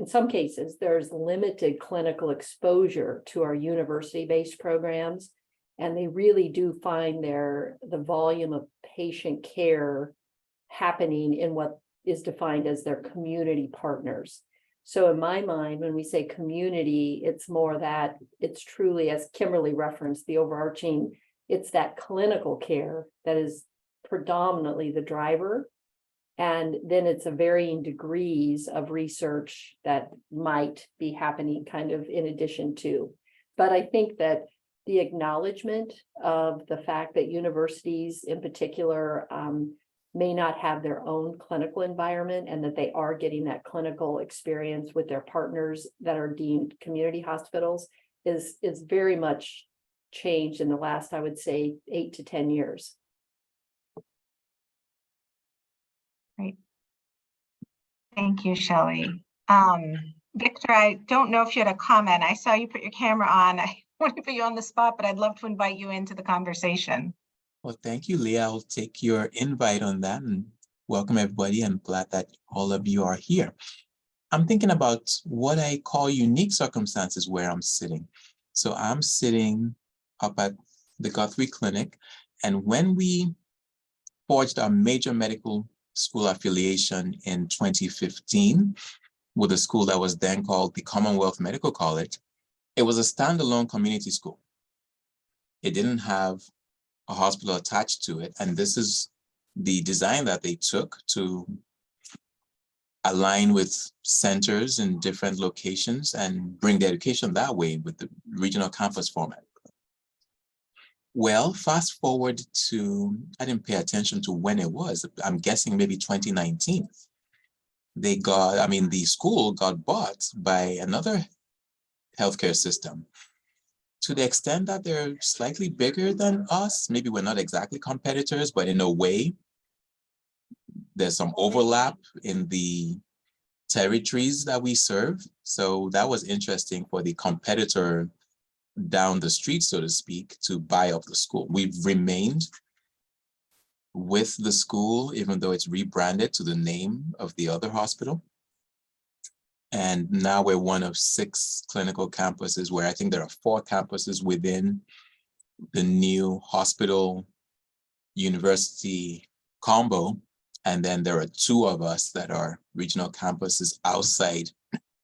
some cases, there's limited clinical exposure to our university-based programs. And they really do find the volume of patient care happening in what is defined as their community partners. So in my mind, when we say community, it's more that it's truly, as Kimberly referenced, the overarching, it's that clinical care that is predominantly the driver. And then it's a varying degrees of research that might be happening kind of in addition to. But I think that the acknowledgement of the fact that universities in particular may not have their own clinical environment, and that they are getting that clinical experience with their partners that are deemed community hospitals is very much changed in the last, I would say, 8 to 10 years.
Great. Thank you, Shelley. Victor, I don't know if you had a comment. I saw you put your camera on. I want to put you on the spot, but I'd love to invite you into the conversation.
Well, thank you, Leah. I'll take your invite on that and welcome everybody. I'm glad that all of you are here. I'm thinking about what I call unique circumstances where I'm sitting. So I'm sitting up at the Guthrie Clinic, and when we forged our major medical school affiliation in 2015 with a school that was then called the Commonwealth Medical College, it was a standalone community school. It didn't have a hospital attached to it. And this is the design that they took to align with centers in different locations and bring the education that way with the regional campus format. Well, fast forward to, I didn't pay attention to when it was. I'm guessing maybe 2019. The school got bought by another healthcare system. To the extent that they're slightly bigger than us, maybe we're not exactly competitors, but in a way, there's some overlap in the territories that we serve. So that was interesting for the competitor down the street, so to speak, to buy up the school. We've remained with the school, even though it's rebranded to the name of the other hospital. And now we're one of 6 clinical campuses, where I think there are 4 campuses within the new hospital university combo. And then there are 2 of us that are regional campuses outside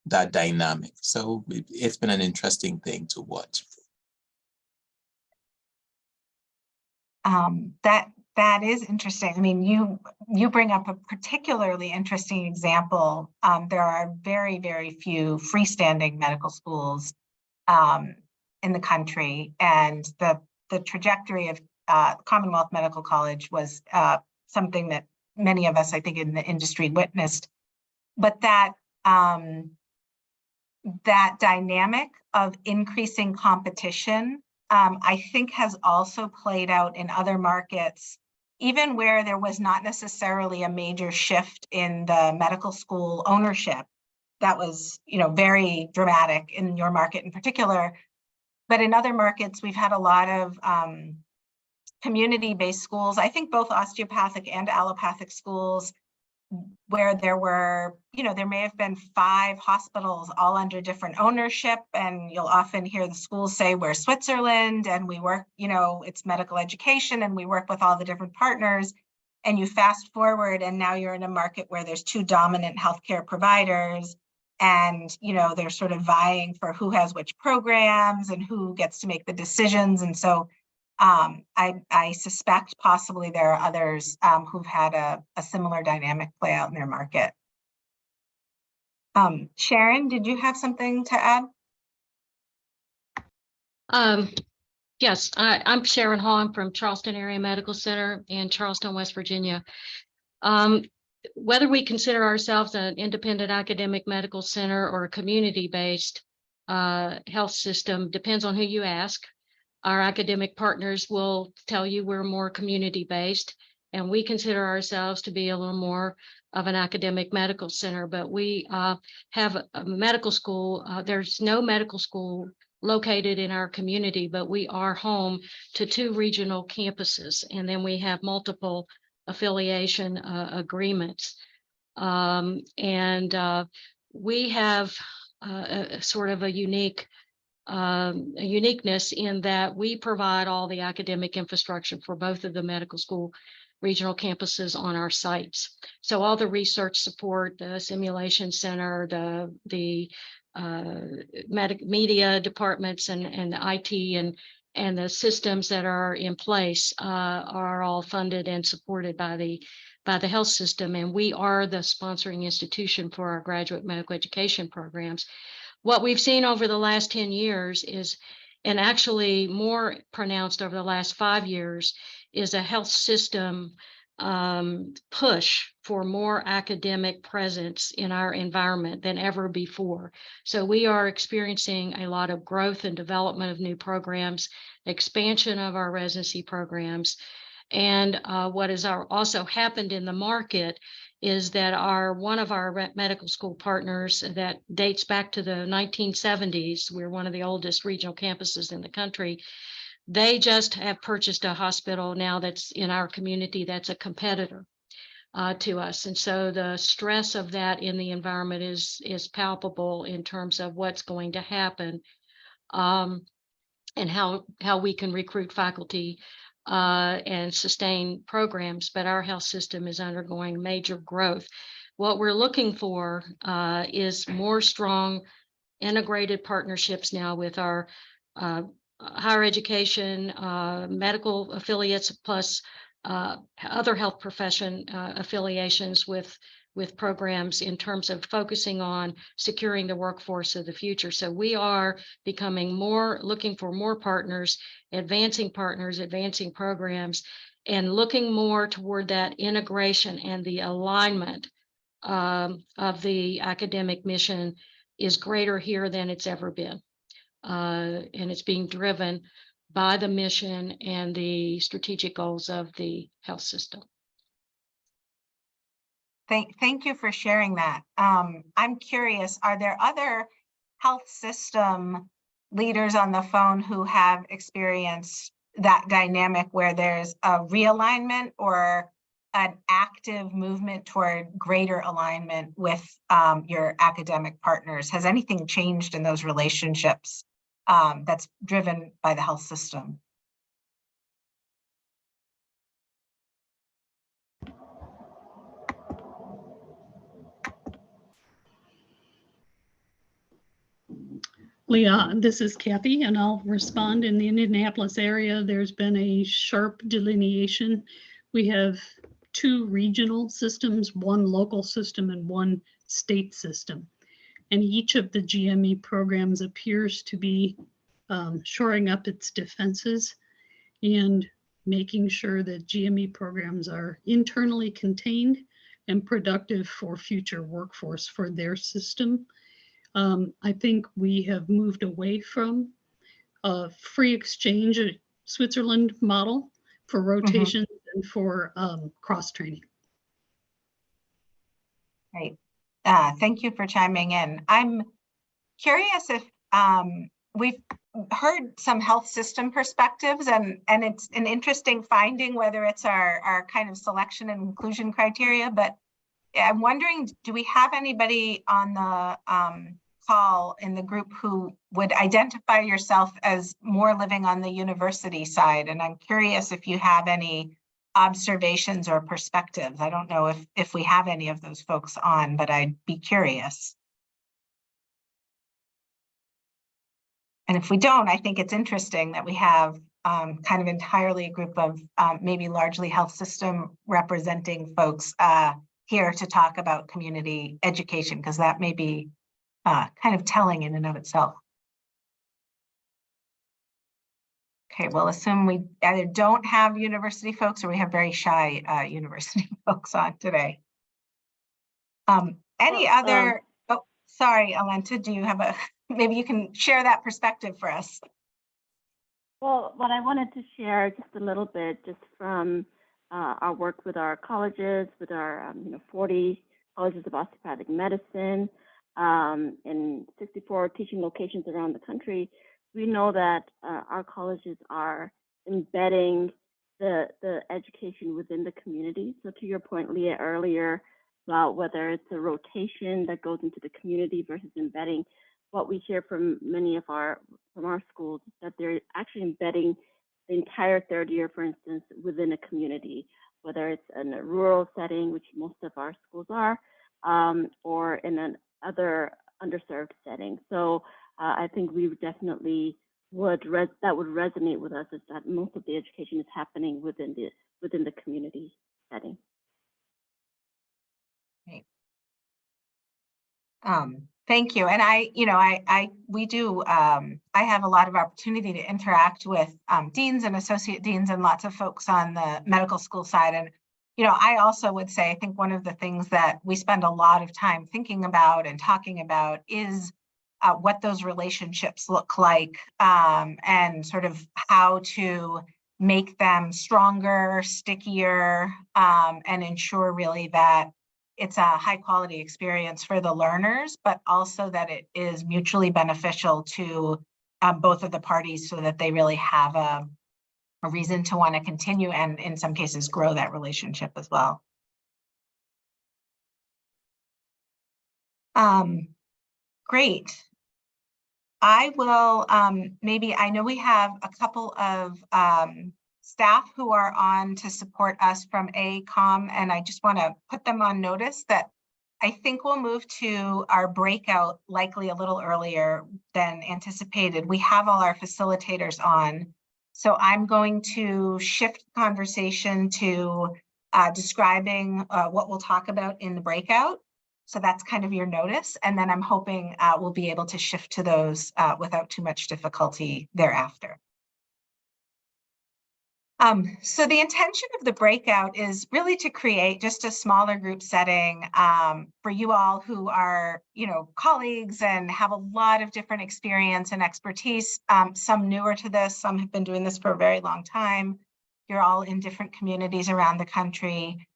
that dynamic. So it's been an interesting thing to watch.
That is interesting. I mean, you bring up a particularly interesting example. There are very, very few freestanding medical schools in the country, and the trajectory of Commonwealth Medical College was something that many of us, I think, in the industry witnessed. But that dynamic of increasing competition, I think has also played out in other markets, even where there was not necessarily a major shift in the medical school ownership. That was, very dramatic in your market in particular. But in other markets, we've had a lot of community-based schools. I think both osteopathic and allopathic schools, where there were, there may have been 5 hospitals all under different ownership, and you'll often hear the schools say we're Switzerland and we work, it's medical education and we work with all the different partners. And you fast forward and now you're in a market where there's 2 dominant healthcare providers, and they're sort of vying for who has which programs and who gets to make the decisions. And so I suspect possibly there are others who've had a similar dynamic play out in their market. Sharon, did you have something to add?
Yes, I'm Sharon Hall. I'm from Charleston Area Medical Center in Charleston, West Virginia. Whether we consider ourselves an independent academic medical center or a community-based health system depends on who you ask. Our academic partners will tell you we're more community-based, and we consider ourselves to be a little more of an academic medical center, but we have a medical school. There's no medical school located in our community, but we are home to 2 regional campuses, and then we have multiple affiliation agreements. We have a sort of a uniqueness in that we provide all the academic infrastructure for both of the medical school regional campuses on our sites. So all the research support, the simulation center, the media departments and the IT and the systems that are in place are all funded and supported by the health system. And we are the sponsoring institution for our graduate medical education programs. What we've seen over the last 10 years is, and actually more pronounced over the last 5 years, is a health system push for more academic presence in our environment than ever before. So we are experiencing a lot of growth and development of new programs, expansion of our residency programs. And what has also happened in the market is that one of our medical school partners that dates back to the 1970s, we're one of the oldest regional campuses in the country. They just have purchased a hospital now that's in our community that's a competitor to us. And so the stress of that in the environment is palpable in terms of what's going to happen and how we can recruit faculty and sustain programs, but our health system is undergoing major growth. What we're looking for is more strong integrated partnerships now with our higher education, medical affiliates, plus other health profession affiliations with programs in terms of focusing on securing the workforce of the future. So we are becoming looking for more partners, advancing programs, and looking more toward that integration and the alignment of the academic mission is greater here than it's ever been. And it's being driven by the mission and the strategic goals of the health system.
Thank you for sharing that. I'm curious, are there other health system leaders on the phone who have experienced that dynamic where there's a realignment or an active movement toward greater alignment with your academic partners? Has anything changed in those relationships that's driven by the health system?
Leah, this is Kathy, and I'll respond. In the Indianapolis area, there's been a sharp delineation. We have 2 regional systems, 1 local system and 1 state system. And each of the GME programs appears to be shoring up its defenses. And making sure that GME programs are internally contained and productive for future workforce for their system. I think we have moved away from a free exchange Switzerland model for rotations and for cross-training.
Great. Thank you for chiming in. I'm curious if we've heard some health system perspectives, and it's an interesting finding, whether it's our kind of selection and inclusion criteria, but I'm wondering, do we have anybody on the call in the group who would identify yourself as more living on the university side? And I'm curious if you have any observations or perspectives. I don't know if we have any of those folks on, but I'd be curious. And if we don't, I think it's interesting that we have kind of entirely a group of maybe largely health system representing folks here to talk about community education, because that may be kind of telling in and of itself. Okay, we'll assume we either don't have university folks or we have very shy university folks on today. Any other, oh, sorry, Alenta, do you have maybe you can share that perspective for us?
Well, what I wanted to share just a little bit, just from our work with our colleges, with our 40 colleges of osteopathic medicine, in 64 teaching locations around the country, we know that our colleges are embedding the education within the community. So to your point, Leah, earlier about whether it's a rotation that goes into the community versus embedding, what we hear from many of our schools is that they're actually embedding the entire third year, for instance, within a community, whether it's in a rural setting, which most of our schools are, or in an other underserved setting. So I think we definitely would that would resonate with us, is that most of the education is happening within the community setting.
Great. Thank you. And I have a lot of opportunity to interact with deans and associate deans and lots of folks on the medical school side. And, I also would say, I think one of the things that we spend a lot of time thinking about and talking about is what those relationships look like, and sort of how to make them stronger, stickier, and ensure really that it's a high quality experience for the learners, but also that it is mutually beneficial to both of the parties, so that they really have a reason to want to continue and in some cases grow that relationship as well. Great. I will maybe, I know we have a couple of staff who are on to support us from AACOM, and I just want to put them on notice that I think we'll move to our breakout likely a little earlier than anticipated. We have all our facilitators on, so I'm going to shift the conversation to describing what we'll talk about in the breakout. So that's kind of your notice, and then I'm hoping we'll be able to shift to those without too much difficulty thereafter. So the intention of the breakout is really to create just a smaller group setting for you all who are, colleagues and have a lot of different experience and expertise. Some newer to this, some have been doing this for a very long time. You're all in different communities around the country.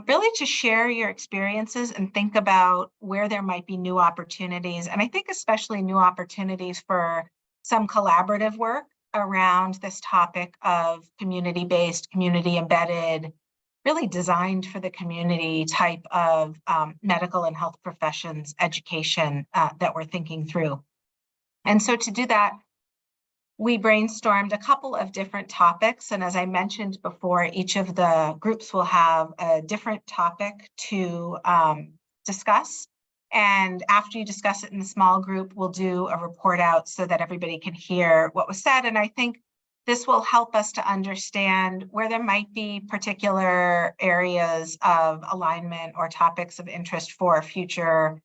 Really to share your experiences and think about where there might be new opportunities. And I think especially new opportunities for some collaborative work around this topic of community-based, community-embedded, really designed for the community type of medical and health professions education that we're thinking through. And so to do that, we brainstormed a couple of different topics. And as I mentioned before, each of the groups will have a different topic to discuss. And after you discuss it in the small group, we'll do a report out so that everybody can hear what was said. And I think this will help us to understand where there might be particular areas of alignment or topics of interest for future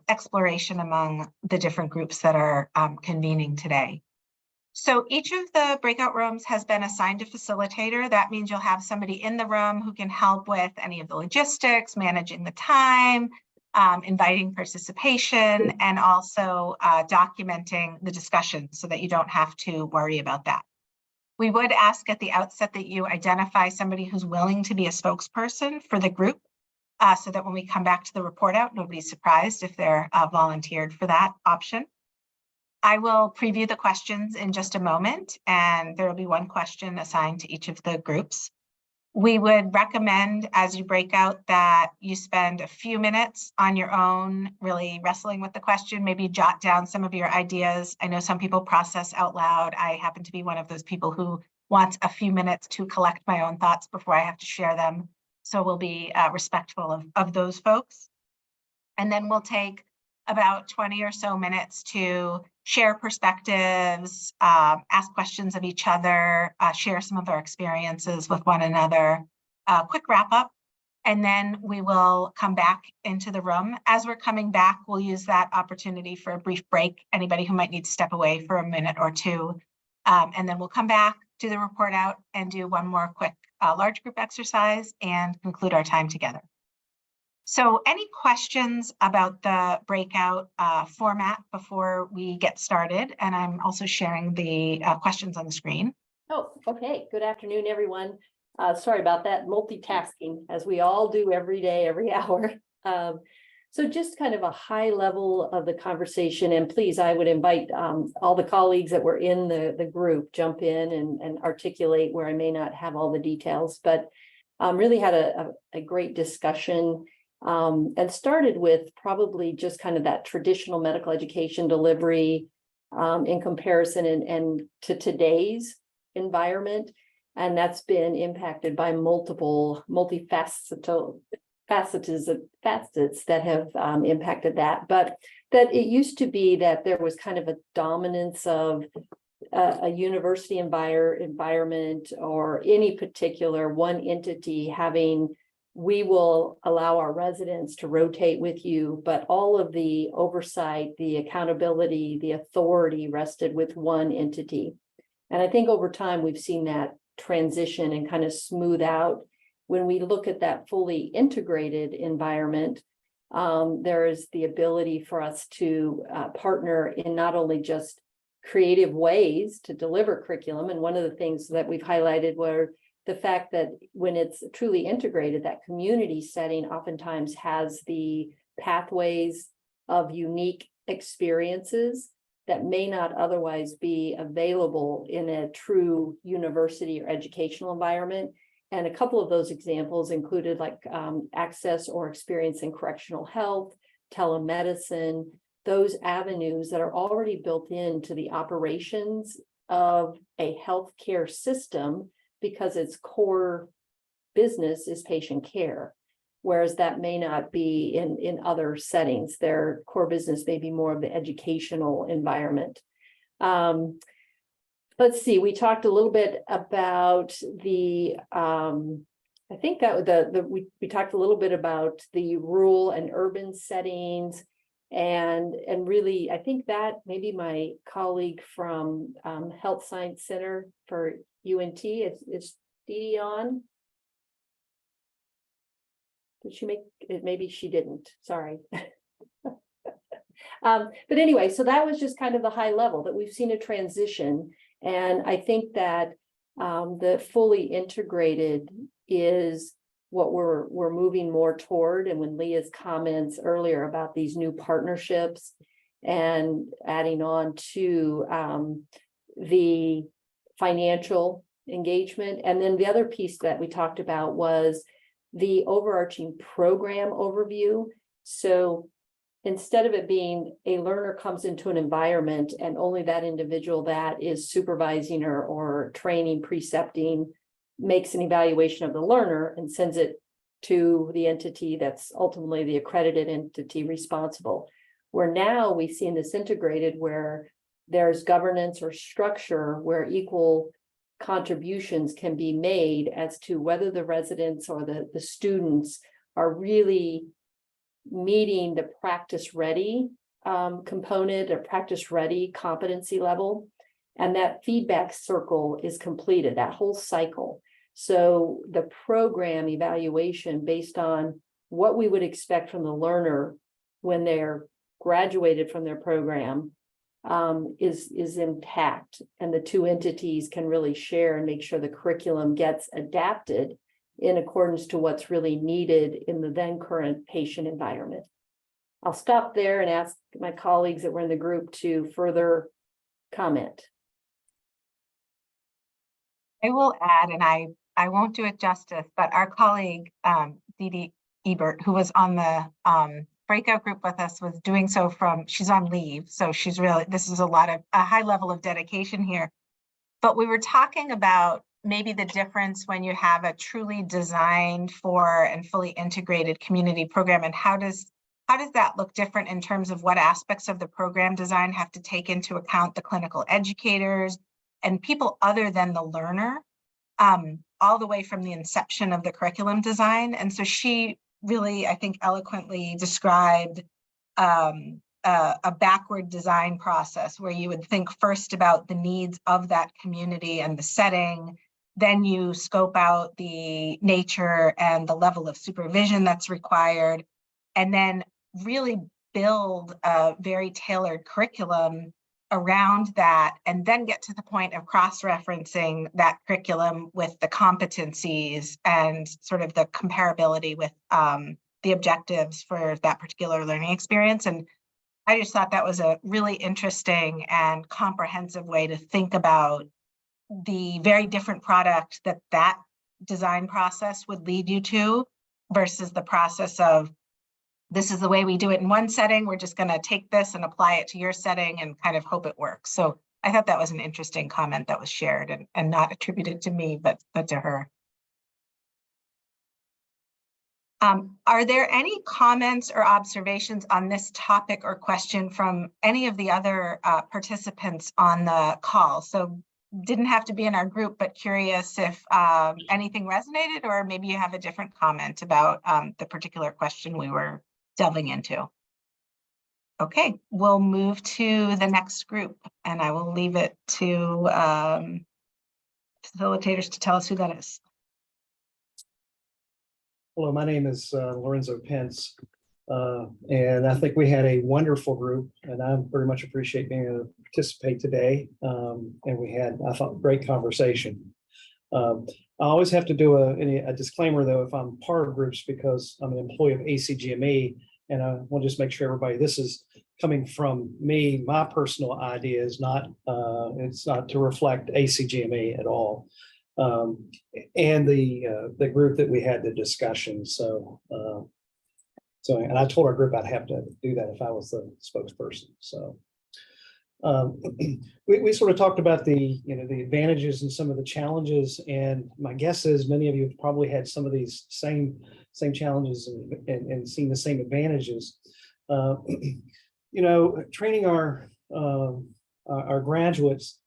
exploration among the different groups that are convening today. So each of the breakout rooms has been assigned a facilitator. That means you'll have somebody in the room who can help with any of the logistics, managing the time, inviting participation, and also documenting the discussion so that you don't have to worry about that. We would ask at the outset that you identify somebody who's willing to be a spokesperson for the group so that when we come back to the report out, nobody's surprised if they're volunteered for that option. I will preview the questions in just a moment, and there will be one question assigned to each of the groups. We would recommend as you break out that you spend a few minutes on your own, really wrestling with the question, maybe jot down some of your ideas. I know some people process out loud. I happen to be one of those people who wants a few minutes to collect my own thoughts before I have to share them. So we'll be respectful of those folks. And then we'll take about 20 or so minutes to share perspectives, ask questions of each other, share some of our experiences with one another, quick wrap up, and then we will come back into the room. As we're coming back, we'll use that opportunity for a brief break, anybody who might need to step away for a minute or two, and then we'll come back, do the report out, and do one more quick large group exercise and conclude our time together. So any questions about the breakout format before we get started? And I'm also sharing the questions on the screen.
Oh, okay. Good afternoon, everyone. Sorry about that multitasking, as we all do every day, every hour. So just kind of a high level of the conversation, and please, I would invite all the colleagues that were in the group jump in and articulate where I may not have all the details, but really had a great discussion. And started with probably just kind of that traditional medical education delivery in comparison and to today's environment. And that's been impacted by multifaceted facets that have impacted that. But that it used to be that there was kind of a dominance of a university environment or any particular one entity having, we will allow our residents to rotate with you, but all of the oversight, the accountability, the authority rested with one entity. And I think over time, we've seen that transition and kind of smooth out. When we look at that fully integrated environment, there is the ability for us to partner in not only just creative ways to deliver curriculum. And one of the things that we've highlighted were the fact that when it's truly integrated, that community setting oftentimes has the pathways of unique experiences that may not otherwise be available in a true university or educational environment. And a couple of those examples included like access or experience in correctional health, telemedicine, those avenues that are already built into the operations of a healthcare system, because its core business is patient care, whereas that may not be in other settings. Their core business may be more of the educational environment. Let's see, we talked a little bit about the, I think that we talked a little bit about the rural and urban settings, and really, I think that maybe my colleague from Health Science Center for UNT, is Dee on? Did she make it? Maybe she didn't, sorry. But anyway, so that was just kind of the high level that we've seen a transition. And I think that the fully integrated is what we're moving more toward. And when Leah's comments earlier about these new partnerships and adding on to the financial engagement. And then the other piece that we talked about was the overarching program overview. So instead of it being a learner comes into an environment and only that individual that is supervising or training, precepting, makes an evaluation of the learner and sends it to the entity that's ultimately the accredited entity responsible. Where now we see in this integrated where there's governance or structure where equal contributions can be made as to whether the residents or the students are really meeting the practice ready component or practice ready competency level. And that feedback circle is completed, that whole cycle. So the program evaluation based on what we would expect from the learner when they're graduated from their program is intact, and the two entities can really share and make sure the curriculum gets adapted in accordance to what's really needed in the then current patient environment. I'll stop there and ask my colleagues that were in the group to further comment.
I will add, and I won't do it justice, but our colleague, Dee Dee Ebert, who was on the breakout group with us, was doing so she's on leave. So she's really, this is a high level of dedication here. But we were talking about maybe the difference when you have a truly designed for and fully integrated community program, and how does that look different in terms of what aspects of the program design have to take into account the clinical educators and people other than the learner, all the way from the inception of the curriculum design. And so she really, I think, eloquently described a backward design process where you would think first about the needs of that community and the setting, then you scope out the nature and the level of supervision that's required, and then really build a very tailored curriculum around that, and then get to the point of cross-referencing that curriculum with the competencies and sort of the comparability with the objectives for that particular learning experience. And I just thought that was a really interesting and comprehensive way to think about the very different product that design process would lead you to versus the process of, this is the way we do it in one setting, we're just going to take this and apply it to your setting and kind of hope it works. So I thought that was an interesting comment that was shared and not attributed to me, but to her. Are there any comments or observations on this topic or question from any of the other participants on the call? So didn't have to be in our group, but curious if anything resonated, or maybe you have a different comment about the particular question we were delving into. Okay, we'll move to the next group, and I will leave it to facilitators to tell us who that is.
Hello, my name is Lorenzo Pence, and I think we had a wonderful group, and I very much appreciate being able to participate today. And we had, I thought, great conversation. I always have to do a disclaimer, though, if I'm part of groups, because I'm an employee of ACGME, and I want to just make sure everybody, this is coming from me. My personal idea is not, it's not to reflect ACGME at all. And the group that we had the discussion. So, and I told our group I'd have to do that if I was the spokesperson. So we sort of talked about the advantages and some of the challenges, and my guess is many of you have probably had some of these same challenges and seen the same advantages. Training our graduates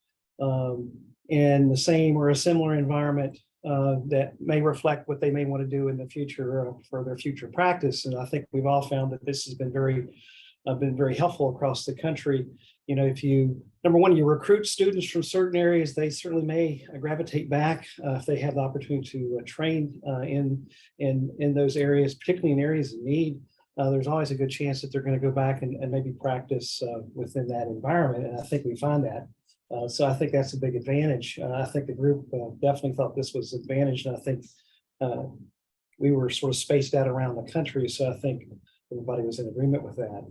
in the same or a similar environment that may reflect what they may want to do in the future for their future practice. And I think we've all found that this has been very helpful across the country. If number one, you recruit students from certain areas, they certainly may gravitate back if they have the opportunity to train in those areas, particularly in areas of need. There's always a good chance that they're going to go back and maybe practice within that environment. And I think we find that. So I think that's a big advantage. I think the group definitely thought this was an advantage, and I think we were sort of spaced out around the country. So I think everybody was in agreement with that.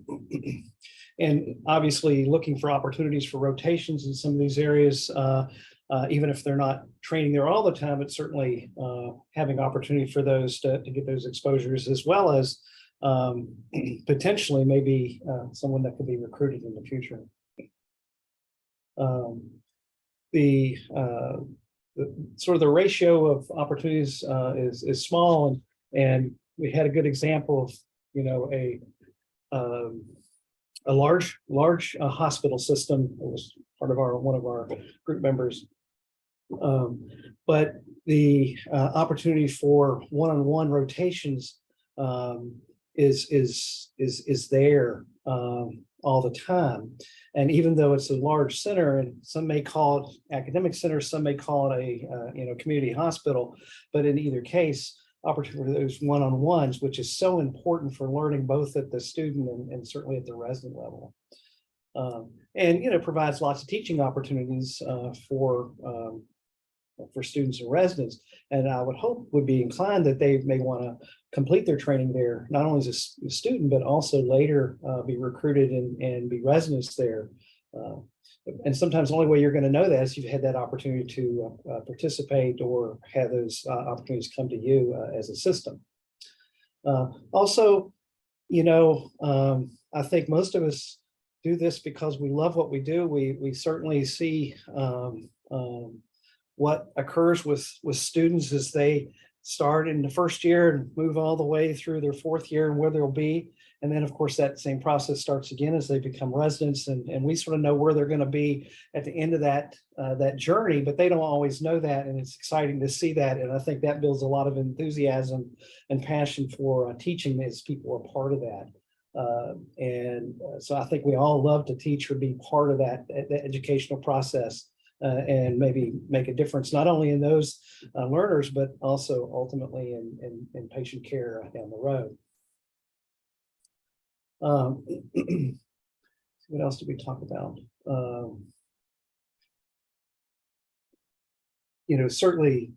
And obviously looking for opportunities for rotations in some of these areas, even if they're not training there all the time, but certainly having opportunity for those to get those exposures, as well as potentially maybe someone that could be recruited in the future. The sort of the ratio of opportunities is small, and we had a good example of a large hospital system. It was part of one of our group members, but the opportunity for one-on-one rotations is there all the time. And even though it's a large center, and some may call it academic center, some may call it a community hospital, but in either case, opportunity for those one-on-ones, which is so important for learning both at the student and certainly at the resident level. And provides lots of teaching opportunities for students and residents. And I would hope would be inclined that they may want to complete their training there, not only as a student, but also later be recruited and be residents there. And sometimes the only way you're going to know that is you've had that opportunity to participate or have those opportunities come to you as a system. Also, I think most of us do this because we love what we do. We certainly see what occurs with students as they start in the first year and move all the way through their fourth year and where they'll be. And then, of course, that same process starts again as they become residents, and we sort of know where they're going to be at the end of that journey, but they don't always know that, and it's exciting to see that. And I think that builds a lot of enthusiasm and passion for teaching as people are part of that. So I think we all love to teach or be part of that educational process and maybe make a difference not only in those learners, but also ultimately in patient care down the road. What else did we talk about? Certainly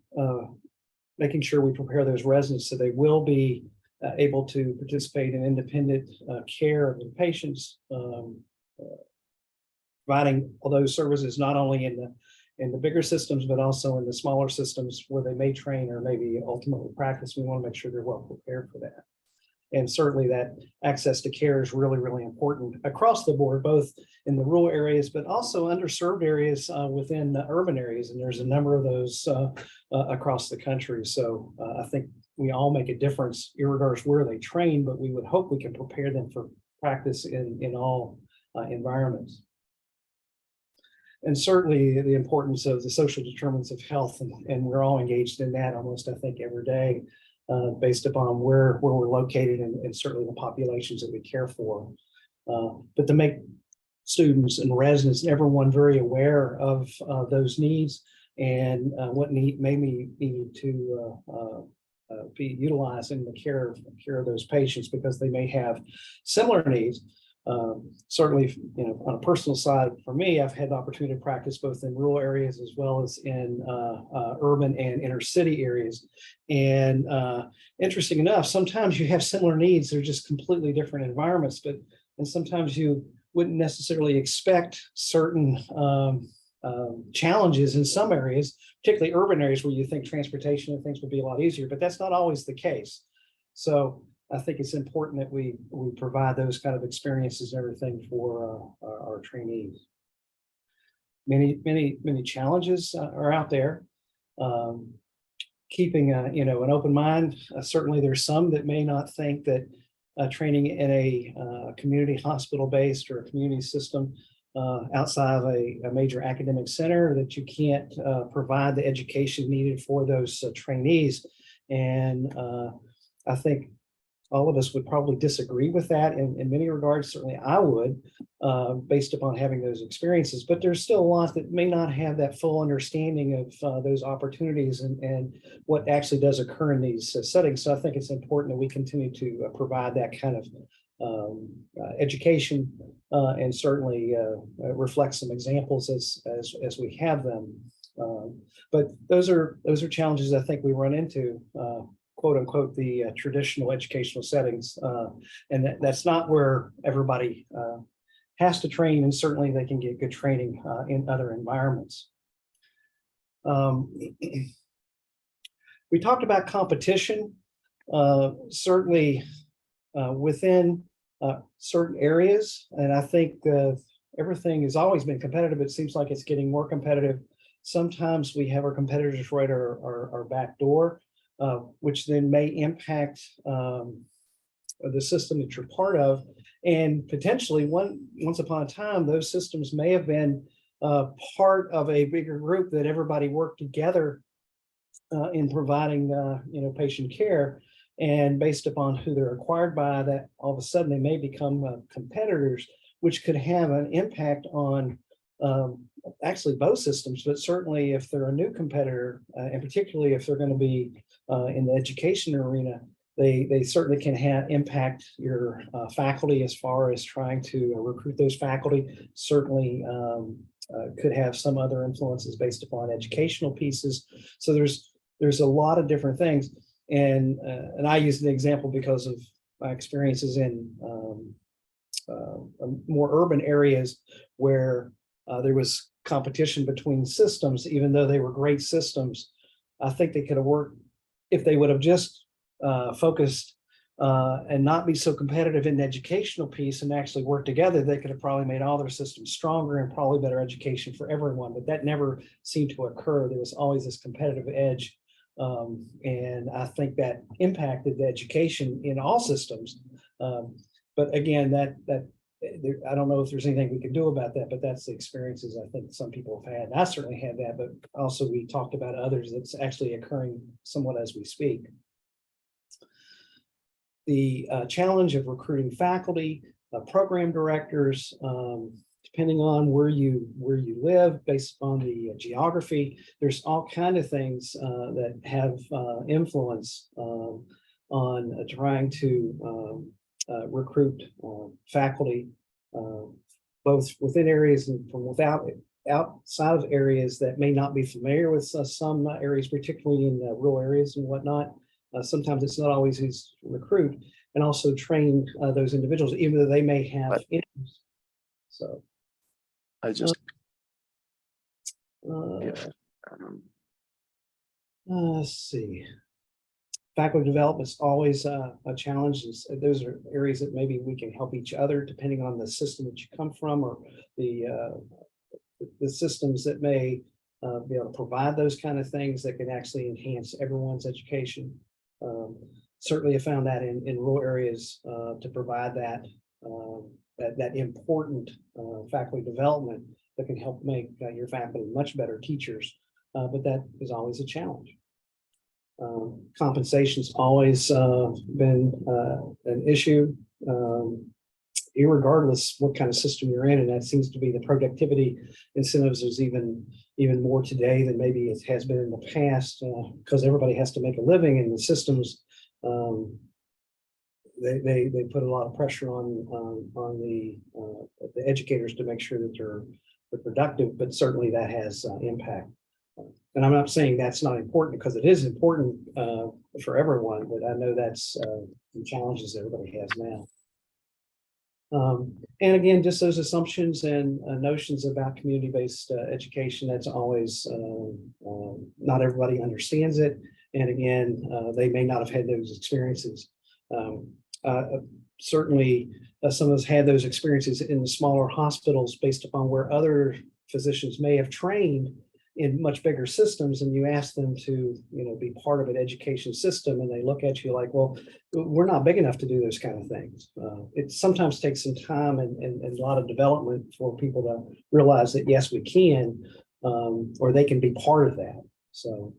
making sure we prepare those residents so they will be able to participate in independent care of the patients, providing all those services not only in the bigger systems, but also in the smaller systems where they may train or maybe ultimately practice. We want to make sure they're well prepared for that. And certainly that access to care is really, really important across the board, both in the rural areas, but also underserved areas within the urban areas. And there's a number of those across the country. So I think we all make a difference, irregardless where they train, but we would hope we can prepare them for practice in all environments. And certainly the importance of the social determinants of health, and we're all engaged in that almost, I think, every day. Based upon where we're located and certainly the populations that we care for. But to make students and residents and everyone very aware of those needs and what may need to be utilized in the care of those patients, because they may have similar needs. Certainly, on a personal side, for me, I've had the opportunity to practice both in rural areas as well as in urban and inner city areas. And interesting enough, sometimes you have similar needs. They're just completely different environments, and sometimes you wouldn't necessarily expect certain challenges in some areas, particularly urban areas where you think transportation and things would be a lot easier, but that's not always the case. So I think it's important that we provide those kind of experiences and everything for our trainees. Many challenges are out there. Keeping an open mind. Certainly, there's some that may not think that training in a community hospital-based or a community system outside of a major academic center, that you can't provide the education needed for those trainees. And I think all of us would probably disagree with that in many regards. Certainly I would, based upon having those experiences, but there's still a lot that may not have that full understanding of those opportunities and what actually does occur in these settings. So I think it's important that we continue to provide that kind of education and certainly reflect some examples as we have them. But those are challenges I think we run into, quote unquote, the traditional educational settings. And that's not where everybody has to train, and certainly they can get good training in other environments. We talked about competition, certainly within certain areas, and I think everything has always been competitive. It seems like it's getting more competitive. Sometimes we have our competitors right at our back door, which then may impact the system that you're part of. And potentially once upon a time, those systems may have been part of a bigger group that everybody worked together in providing patient care. And based upon who they're acquired by, that all of a sudden they may become competitors, which could have an impact on actually both systems, but certainly if they're a new competitor, and particularly if they're going to be in the education arena, they certainly can impact your faculty as far as trying to recruit those faculty. Certainly could have some other influences based upon educational pieces. So there's a lot of different things, and I use an example because of my experiences in more urban areas where there was competition between systems, even though they were great systems. I think they could have worked if they would have just focused and not be so competitive in the educational piece and actually work together. They could have probably made all their systems stronger and probably better education for everyone, but that never seemed to occur. There was always this competitive edge. And I think that impacted the education in all systems. But again, I don't know if there's anything we can do about that, but that's the experiences I think some people have had. I certainly had that, but also we talked about others that's actually occurring somewhat as we speak. The challenge of recruiting faculty, program directors, depending on where you live, based on the geography, there's all kinds of things that have influence on trying to recruit faculty, both within areas and from outside of areas that may not be familiar with some areas, particularly in rural areas and whatnot. Sometimes it's not always easy to recruit and also train those individuals, even though they may have interest. So
I just
let's see. Faculty development is always a challenge. Those are areas that maybe we can help each other depending on the system that you come from, or the systems that may be able to provide those kind of things that can actually enhance everyone's education. Certainly I found that in rural areas to provide that important faculty development that can help make your faculty much better teachers, but that is always a challenge. Compensation's always been an issue, irregardless what kind of system you're in, and that seems to be the productivity incentives is even more today than maybe it has been in the past, because everybody has to make a living, and the systems they put a lot of pressure on the educators to make sure that they're productive, but certainly that has impact. And I'm not saying that's not important, because it is important for everyone, but I know that's the challenges everybody has now. And again, just those assumptions and notions about community-based education, that's always, not everybody understands it. And again, they may not have had those experiences. Certainly, some of us had those experiences in the smaller hospitals based upon where other physicians may have trained in much bigger systems, and you ask them to, be part of an education system, and they look at you like, well, we're not big enough to do those kind of things. It sometimes takes some time and a lot of development for people to realize that, yes, we can, or they can be part of that. So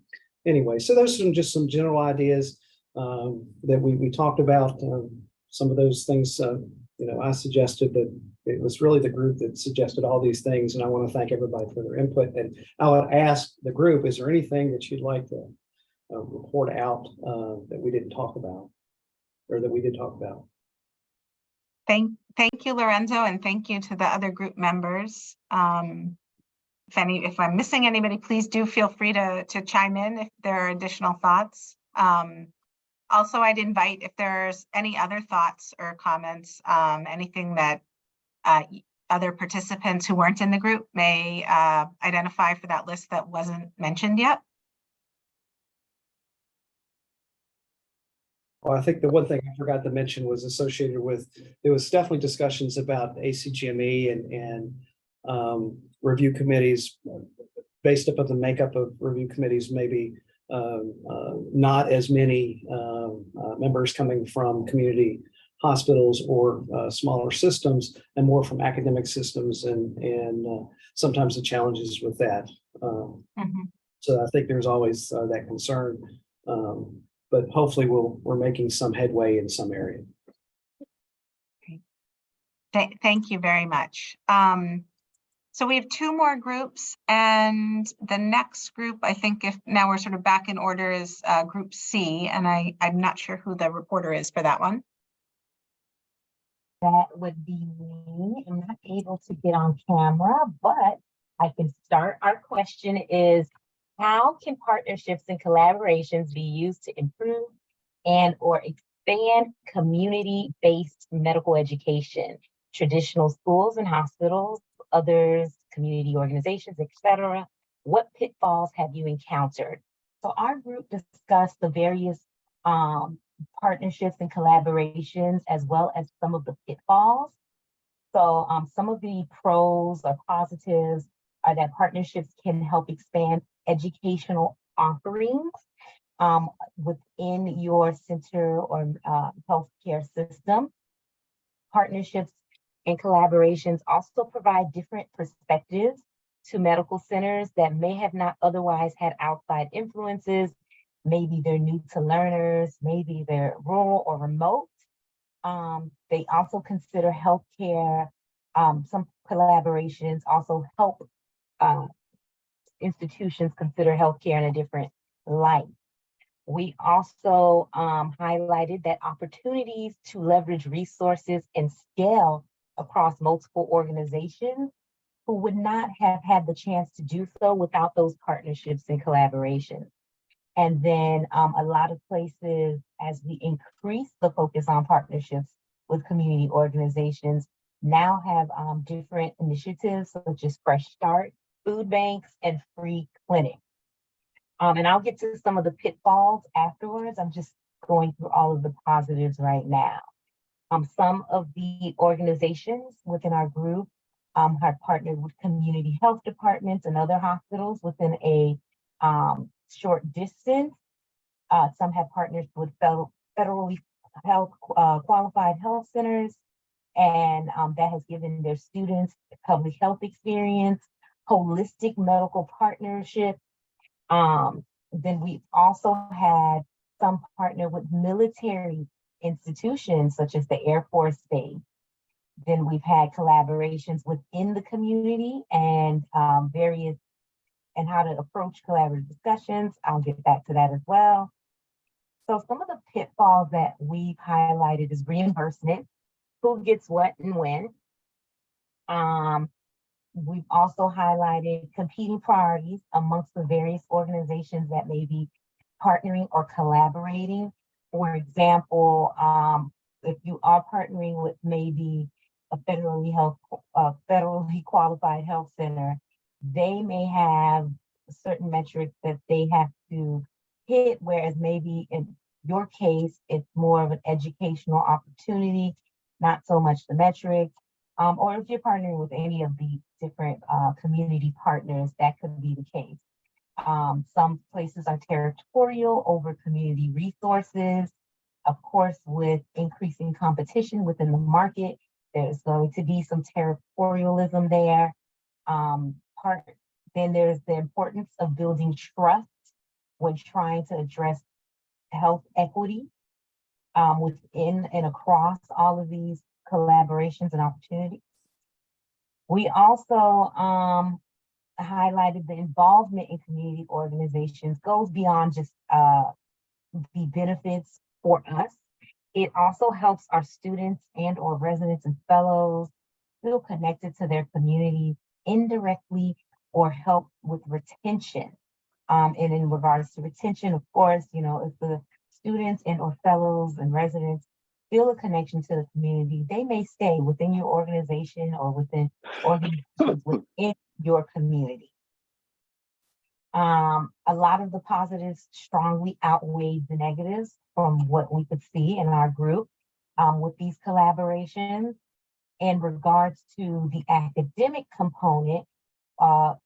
anyway, so those are just some general ideas that we talked about. Some of those things, I suggested, that it was really the group that suggested all these things, and I want to thank everybody for their input. And I would ask the group, is there anything that you'd like to report out that we didn't talk about, or that we did talk about?
Thank you, Lorenzo, and thank you to the other group members. If I'm missing anybody, please do feel free to chime in if there are additional thoughts. Also, I'd invite, if there's any other thoughts or comments, anything that other participants who weren't in the group may identify for that list that wasn't mentioned yet.
Well, I think the one thing I forgot to mention was associated with, there was definitely discussions about ACGME and review committees. Based upon the makeup of review committees, maybe not as many members coming from community hospitals or smaller systems, and more from academic systems, and sometimes the challenges with that. So I think there's always that concern, but hopefully we're making some headway in some area.
Thank you very much. So we have two more groups, and the next group, I think if now we're sort of back in order, is Group C, and I'm not sure who the reporter is for that one.
That would be me. I'm not able to get on camera, but I can start. Our question is, how can partnerships and collaborations be used to improve and or expand community-based medical education, traditional schools and hospitals, others, community organizations, etc.? What pitfalls have you encountered? So our group discussed the various partnerships and collaborations, as well as some of the pitfalls. So some of the pros or positives are that partnerships can help expand educational offerings within your center or healthcare system. Partnerships and collaborations also provide different perspectives to medical centers that may have not otherwise had outside influences. Maybe they're new to learners, maybe they're rural or remote. They also consider healthcare. Some collaborations also help institutions consider healthcare in a different light. We also highlighted that opportunities to leverage resources and scale across multiple organizations who would not have had the chance to do so without those partnerships and collaborations. And then a lot of places, as we increase the focus on partnerships with community organizations, now have different initiatives such as Fresh Start, food banks, and free clinics. And I'll get to some of the pitfalls afterwards. I'm just going through all of the positives right now. Some of the organizations within our group have partnered with community health departments and other hospitals within a short distance. Some have partnered with federally qualified health centers, and that has given their students public health experience, holistic medical partnership. Then we've also had some partner with military institutions such as the Air Force Base. Then we've had collaborations within the community and various and how to approach collaborative discussions. I'll get back to that as well. So some of the pitfalls that we've highlighted is reimbursement, who gets what and when. We've also highlighted competing priorities amongst the various organizations that may be partnering or collaborating. For example, if you are partnering with maybe a federally qualified health center, they may have certain metrics that they have to hit, whereas maybe in your case, it's more of an educational opportunity, not so much the metrics. Or if you're partnering with any of the different community partners, that could be the case. Some places are territorial over community resources. Of course, with increasing competition within the market, there's going to be some territorialism there. Then there's the importance of building trust when trying to address health equity within and across all of these collaborations and opportunities. We also highlighted the involvement in community organizations goes beyond just the benefits for us. It also helps our students and or residents and fellows feel connected to their community indirectly or help with retention. And in regards to retention, of course, you know, if the students and or fellows and residents feel a connection to the community, they may stay within your organization or within organizations within your community. A lot of the positives strongly outweigh the negatives from what we could see in our group with these collaborations. In regards to the academic component,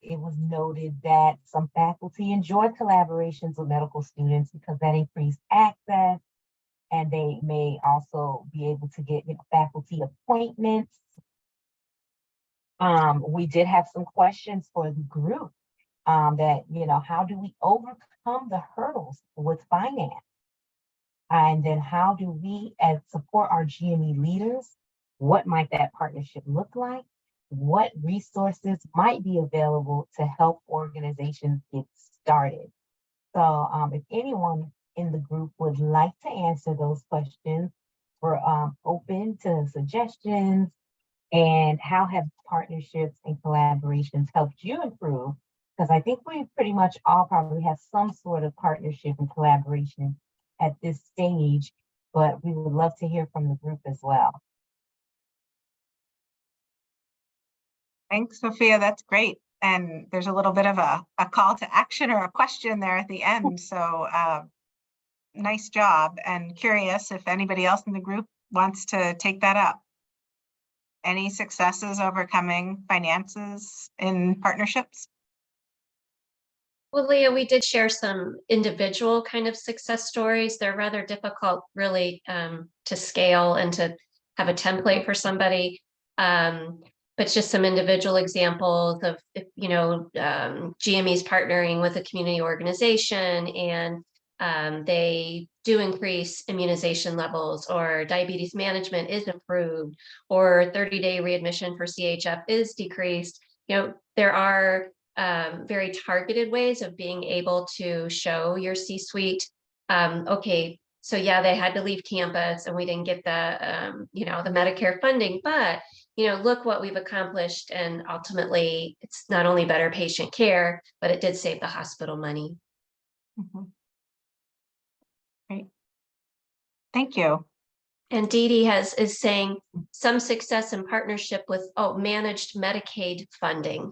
it was noted that some faculty enjoy collaborations with medical students because that increased access, and they may also be able to get faculty appointments. We did have some questions for the group that, you know, how do we overcome the hurdles with finance? And then how do we support our GME leaders what might that partnership look like? What resources might be available to help organizations get started? So if anyone in the group would like to answer those questions, we're open to suggestions. And how have partnerships and collaborations helped you improve? Because I think we pretty much all probably have some sort of partnership and collaboration at this stage, but we would love to hear from the group as well.
Thanks, Sophia. That's great. And there's a little bit of a call to action or a question there at the end. So nice job, and curious if anybody else in the group wants to take that up. Any successes overcoming finances in partnerships?
Well, Leah, we did share some individual kind of success stories. They're rather difficult really to scale and to have a template for somebody. But just some individual examples of, GME's partnering with a community organization and they do increase immunization levels, or diabetes management is improved, or 30-day readmission for CHF is decreased. There are very targeted ways of being able to show your C-suite, okay, so yeah, they had to leave campus and we didn't get the, the Medicare funding, but, look what we've accomplished. And ultimately, it's not only better patient care, but it did save the hospital money.
Mm-hmm. Great. Thank you.
And Dee Dee is saying some success in partnership with managed Medicaid funding,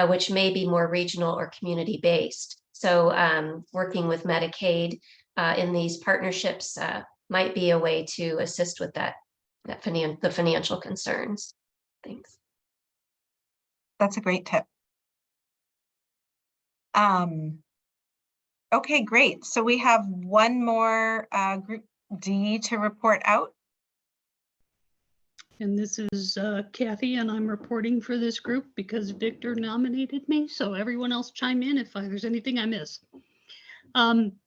which may be more regional or community based. So working with Medicaid in these partnerships might be a way to assist with the financial concerns. Thanks.
That's a great tip. Okay, great. So we have one more Group D to report out.
And this is Kathy, and I'm reporting for this group because Victor nominated me. So everyone else chime in if there's anything I miss.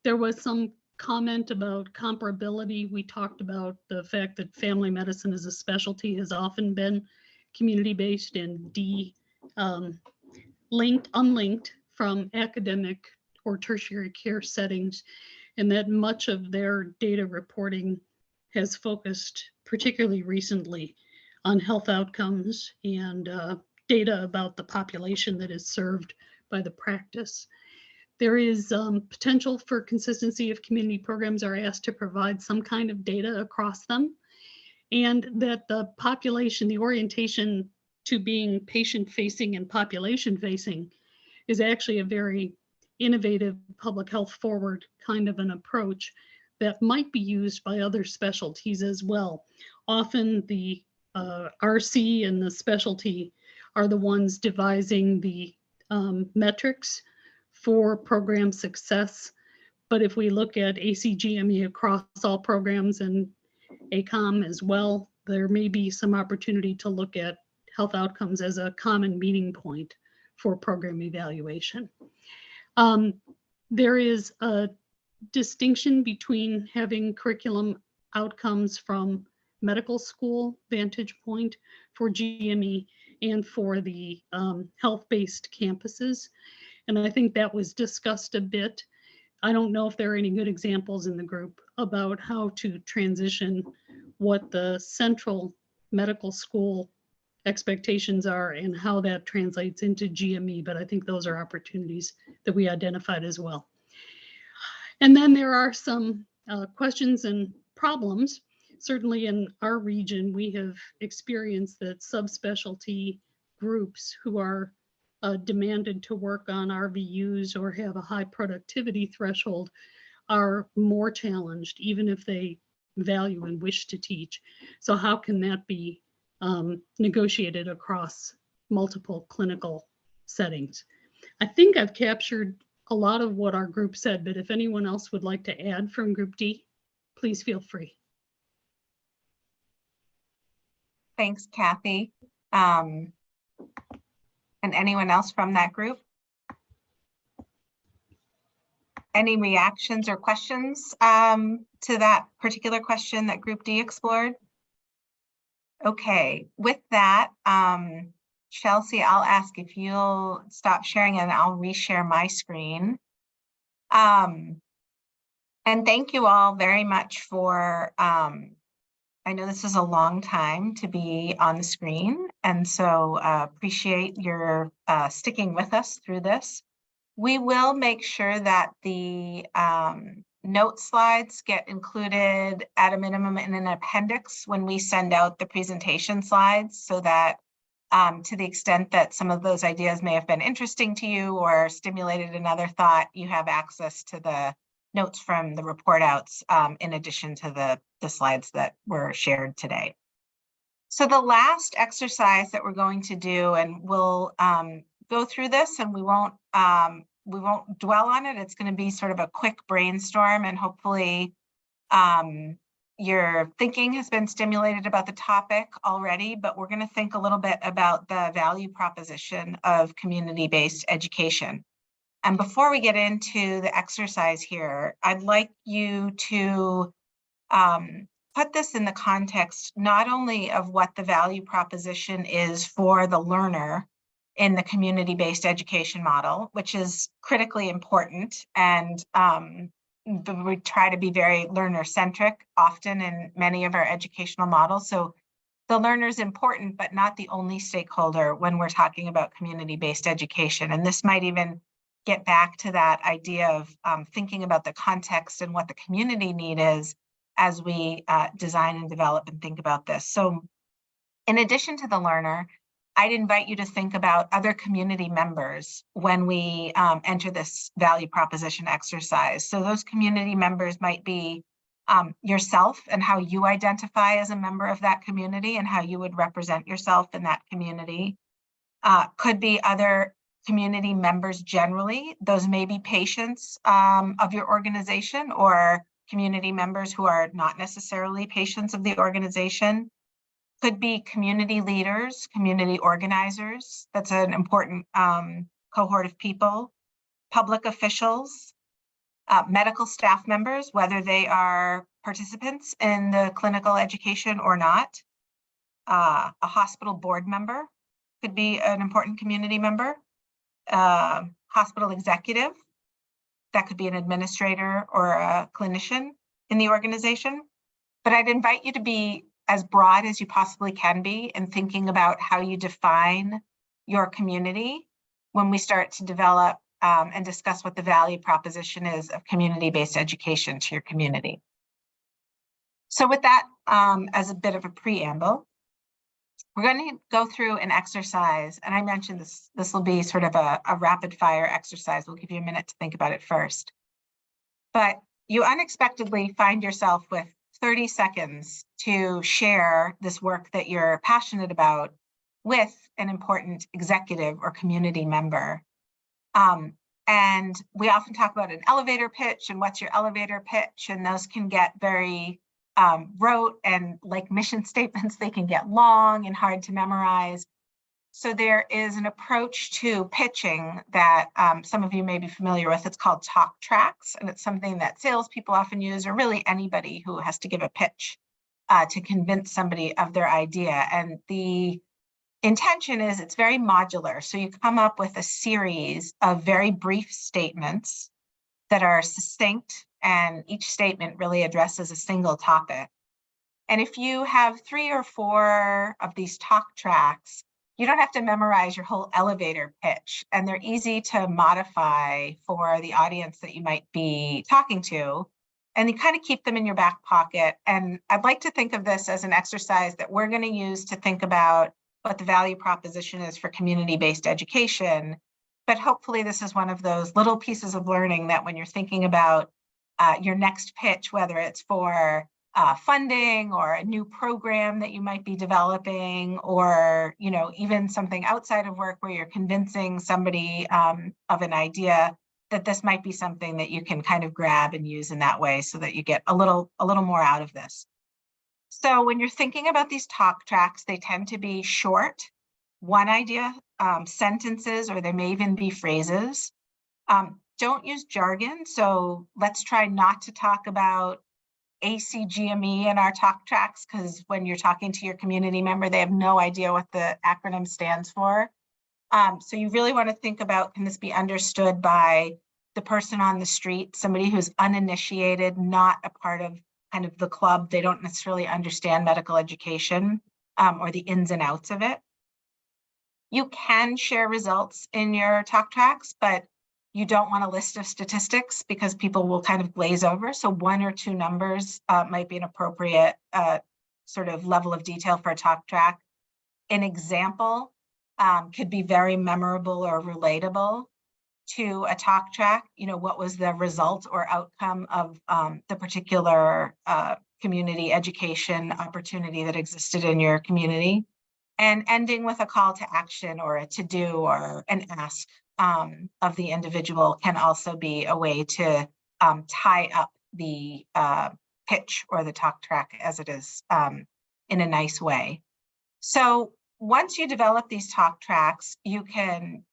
There was some comment about comparability. We talked about the fact that family medicine as a specialty has often been community-based and unlinked from academic or tertiary care settings, and that much of their data reporting has focused, particularly recently, on health outcomes and data about the population that is served by the practice. There is potential for consistency if community programs are asked to provide some kind of data across them, and that the population, the orientation to being patient-facing and population-facing is actually a very innovative, public health forward kind of an approach that might be used by other specialties as well. Often the RC and the specialty are the ones devising the metrics for program success. But if we look at ACGME across all programs and AACOM as well, there may be some opportunity to look at health outcomes as a common meeting point for program evaluation. There is a distinction between having curriculum outcomes from medical school vantage point for GME and for the health-based campuses. And I think that was discussed a bit. I don't know if there are any good examples in the group about how to transition what the central medical school expectations are and how that translates into GME, but I think those are opportunities that we identified as well. And then there are some questions and problems. Certainly in our region, we have experienced that subspecialty groups who are demanded to work on RVUs or have a high productivity threshold are more challenged, even if they value and wish to teach. So how can that be negotiated across multiple clinical settings? I think I've captured a lot of what our group said, but if anyone else would like to add from Group D, please feel free.
Thanks, Kathy. And anyone else from that group? Any reactions or questions to that particular question that Group D explored? Okay, with that, Chelsea, I'll ask if you'll stop sharing and I'll reshare my screen. And thank you all very much for, I know this is a long time to be on the screen, and so appreciate your sticking with us through this. We will make sure that the note slides get included at a minimum in an appendix when we send out the presentation slides, so that to the extent that some of those ideas may have been interesting to you or stimulated another thought, you have access to the notes from the report outs in addition to the slides that were shared today. So the last exercise that we're going to do, and we'll go through this and we won't dwell on it. It's going to be sort of a quick brainstorm, and hopefully your thinking has been stimulated about the topic already, but we're going to think a little bit about the value proposition of community-based education. And before we get into the exercise here, I'd like you to put this in the context not only of what the value proposition is for the learner in the community-based education model, which is critically important, and we try to be very learner-centric often in many of our educational models. So the learner is important, but not the only stakeholder when we're talking about community-based education. And this might even get back to that idea of thinking about the context and what the community need is as we design and develop and think about this. So in addition to the learner, I'd invite you to think about other community members when we enter this value proposition exercise. So those community members might be yourself and how you identify as a member of that community and how you would represent yourself in that community. Could be other community members generally. Those may be patients of your organization or community members who are not necessarily patients of the organization. Could be community leaders, community organizers. That's an important cohort of people. Public officials, medical staff members, whether they are participants in the clinical education or not. A hospital board member could be an important community member. Hospital executive, that could be an administrator or a clinician in the organization. But I'd invite you to be as broad as you possibly can be in thinking about how you define your community when we start to develop and discuss what the value proposition is of community-based education to your community. So with that, as a bit of a preamble, we're going to go through an exercise, and I mentioned this will be sort of a rapid fire exercise. We'll give you a minute to think about it first. But you unexpectedly find yourself with 30 seconds to share this work that you're passionate about with an important executive or community member. And we often talk about an elevator pitch and what's your elevator pitch, and those can get very rote, and like mission statements, they can get long and hard to memorize. So there is an approach to pitching that some of you may be familiar with. It's called talk tracks, and it's something that salespeople often use, or really anybody who has to give a pitch to convince somebody of their idea. And the intention is it's very modular. So you come up with a series of very brief statements that are succinct, and each statement really addresses a single topic. And if you have 3 or 4 of these talk tracks, you don't have to memorize your whole elevator pitch, and they're easy to modify for the audience that you might be talking to, and you kind of keep them in your back pocket. And I'd like to think of this as an exercise that we're going to use to think about what the value proposition is for community-based education. But hopefully this is one of those little pieces of learning that when you're thinking about your next pitch, whether it's for funding or a new program that you might be developing, or even something outside of work where you're convincing somebody of an idea, that this might be something that you can kind of grab and use in that way so that you get a little more out of this. So when you're thinking about these talk tracks, they tend to be short, one idea, sentences, or they may even be phrases. Don't use jargon. So let's try not to talk about ACGME in our talk tracks, because when you're talking to your community member, they have no idea what the acronym stands for. So you really want to think about, can this be understood by the person on the street, somebody who's uninitiated, not a part of kind of the club. They don't necessarily understand medical education or the ins and outs of it. You can share results in your talk tracks, but you don't want a list of statistics because people will kind of glaze over. So 1 or 2 numbers might be an appropriate sort of level of detail for a talk track. An example could be very memorable or relatable to a talk track. You know, what was the result or outcome of the particular community education opportunity that existed in your community, and ending with a call to action or a to-do or an ask of the individual can also be a way to tie up the pitch or the talk track as it is in a nice way. So once you develop these talk tracks, you can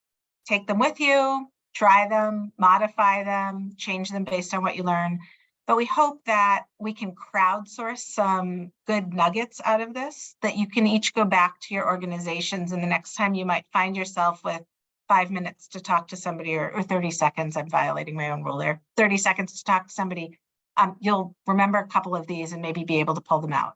take them with you, try them, modify them, change them based on what you learn. But we hope that we can crowdsource some good nuggets out of this, that you can each go back to your organizations, and the next time you might find yourself with 5 minutes to talk to somebody, or 30 seconds, I'm violating my own rule there, 30 seconds to talk to somebody, you'll remember a couple of these and maybe be able to pull them out.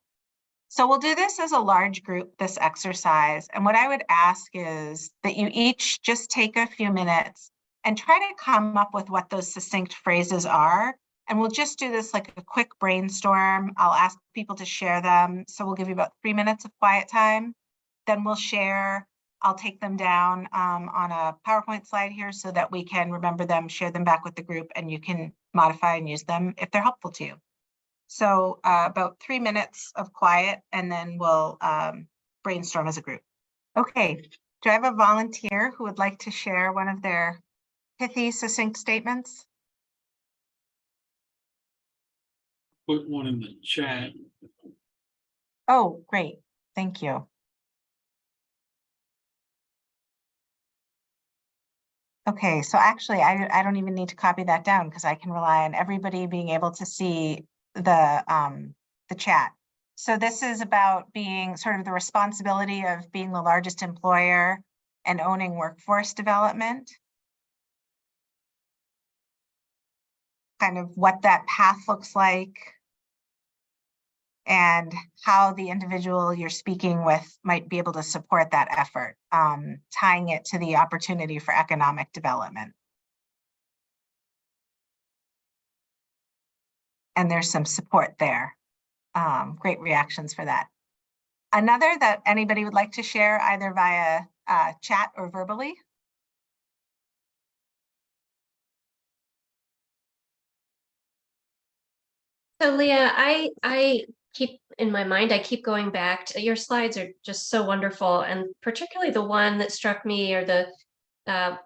So we'll do this as a large group, this exercise. And what I would ask is that you each just take a few minutes and try to come up with what those succinct phrases are. And we'll just do this like a quick brainstorm. I'll ask people to share them. So we'll give you about 3 minutes of quiet time. Then we'll share. I'll take them down on a PowerPoint slide here so that we can remember them, share them back with the group, and you can modify and use them if they're helpful to you. So about 3 minutes of quiet, and then we'll brainstorm as a group. Okay, do I have a volunteer who would like to share one of their pithy, succinct statements?
Put one in the chat.
Oh, great. Thank you. Okay, so actually, I don't even need to copy that down because I can rely on everybody being able to see the chat. So this is about being sort of the responsibility of being the largest employer and owning workforce development. Kind of what that path looks like and how the individual you're speaking with might be able to support that effort, tying it to the opportunity for economic development. And there's some support there. Great reactions for that. Another that anybody would like to share either via chat or verbally?
So Leah, I keep in my mind, I keep going back to your slides are just so wonderful, and particularly the one that struck me, or the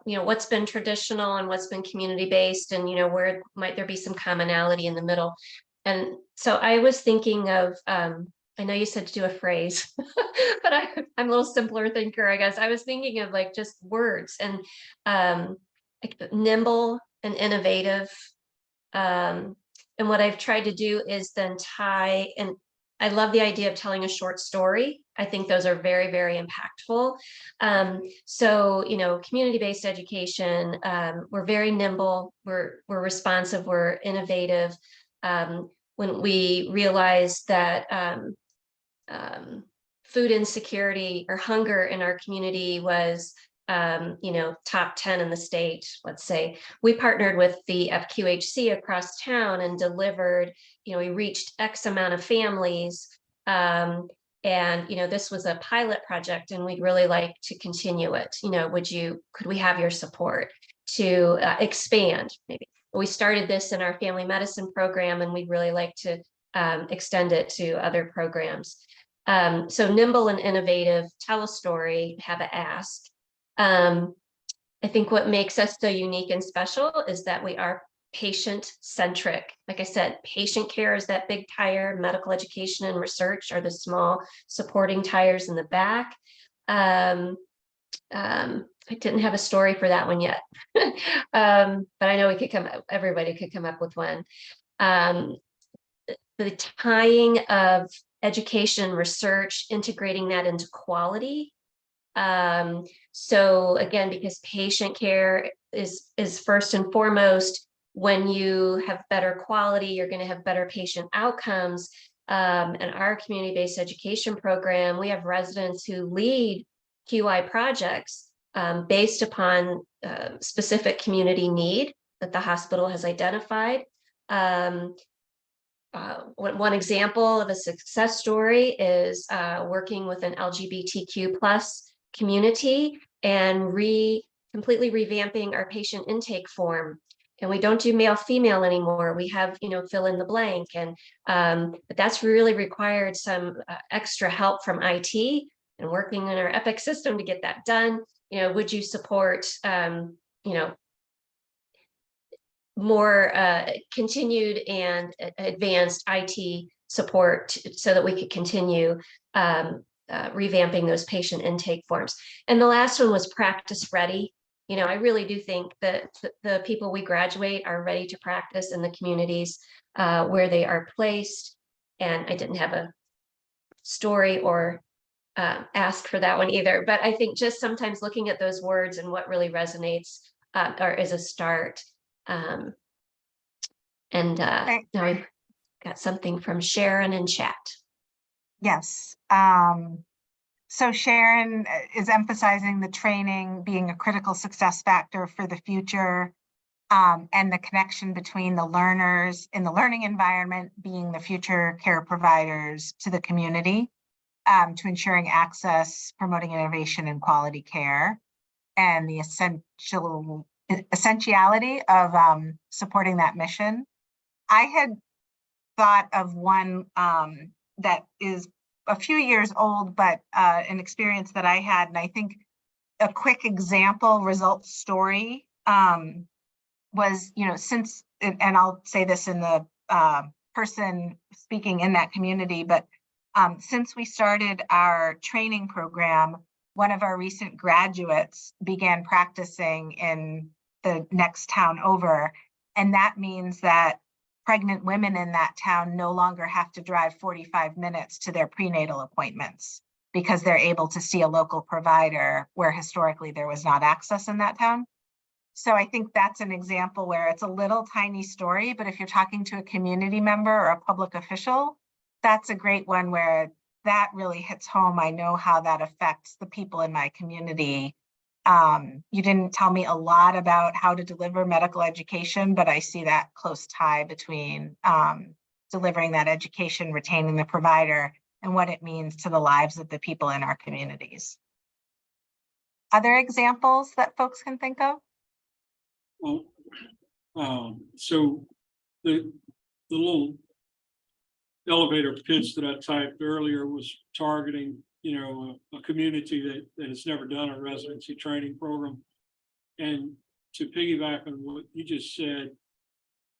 what's been traditional and what's been community-based, and where might there be some commonality in the middle. And so I was thinking of I know you said to do a phrase, but I'm a little simpler thinker, I guess. I was thinking of like just words, and like nimble and innovative. And what I've tried to do is then tie, and I love the idea of telling a short story. I think those are very, very impactful. So, community-based education, we're very nimble, we're responsive, we're innovative. When we realize that food insecurity or hunger in our community was top 10 in the state, let's say, we partnered with the FQHC across town and delivered, we reached X amount of families. And, this was a pilot project, and we'd really like to continue it. Could we have your support to expand maybe? We started this in our family medicine program, and we'd really like to extend it to other programs. So nimble and innovative, tell a story, have an ask. I think what makes us so unique and special is that we are patient-centric. Like I said, patient care is that big tire, medical education and research are the small supporting tires in the back. I didn't have a story for that one yet, but I know everybody could come up with one. the tying of education research, integrating that into quality. So again, because patient care is first and foremost, when you have better quality, you're going to have better patient outcomes. And our community-based education program, we have residents who lead QI projects based upon specific community need that the hospital has identified. One example of a success story is working with an LGBTQ plus community and completely revamping our patient intake form. And we don't do male female anymore. We have, fill in the blank. And but that's really required some extra help from IT and working in our Epic system to get that done. Would you support, more continued and advanced IT support so that we could continue revamping those patient intake forms. And the last one was practice ready. I really do think that the people we graduate are ready to practice in the communities where they are placed. And I didn't have a story or ask for that one either, but I think just sometimes looking at those words and what really resonates or is a start. Now I've got something from Sharon in chat.
Yes. So Sharon is emphasizing the training being a critical success factor for the future, and the connection between the learners in the learning environment being the future care providers to the community, to ensuring access, promoting innovation and quality care, and the essentiality of supporting that mission. I had thought of one that is a few years old, but an experience that I had, and I think a quick example results story was, since, and I'll say this in the person speaking in that community, but since we started our training program, one of our recent graduates began practicing in the next town over, and that means that pregnant women in that town no longer have to drive 45 minutes to their prenatal appointments because they're able to see a local provider where historically there was not access in that town. So I think that's an example where it's a little tiny story, but if you're talking to a community member or a public official, that's a great one where that really hits home. I know how that affects the people in my community. You didn't tell me a lot about how to deliver medical education, but I see that close tie between delivering that education, retaining the provider, and what it means to the lives of the people in our communities. Other examples that folks can think of?
Well, so the little elevator pitch that I typed earlier was targeting a community that has never done a residency training program. And to piggyback on what you just said,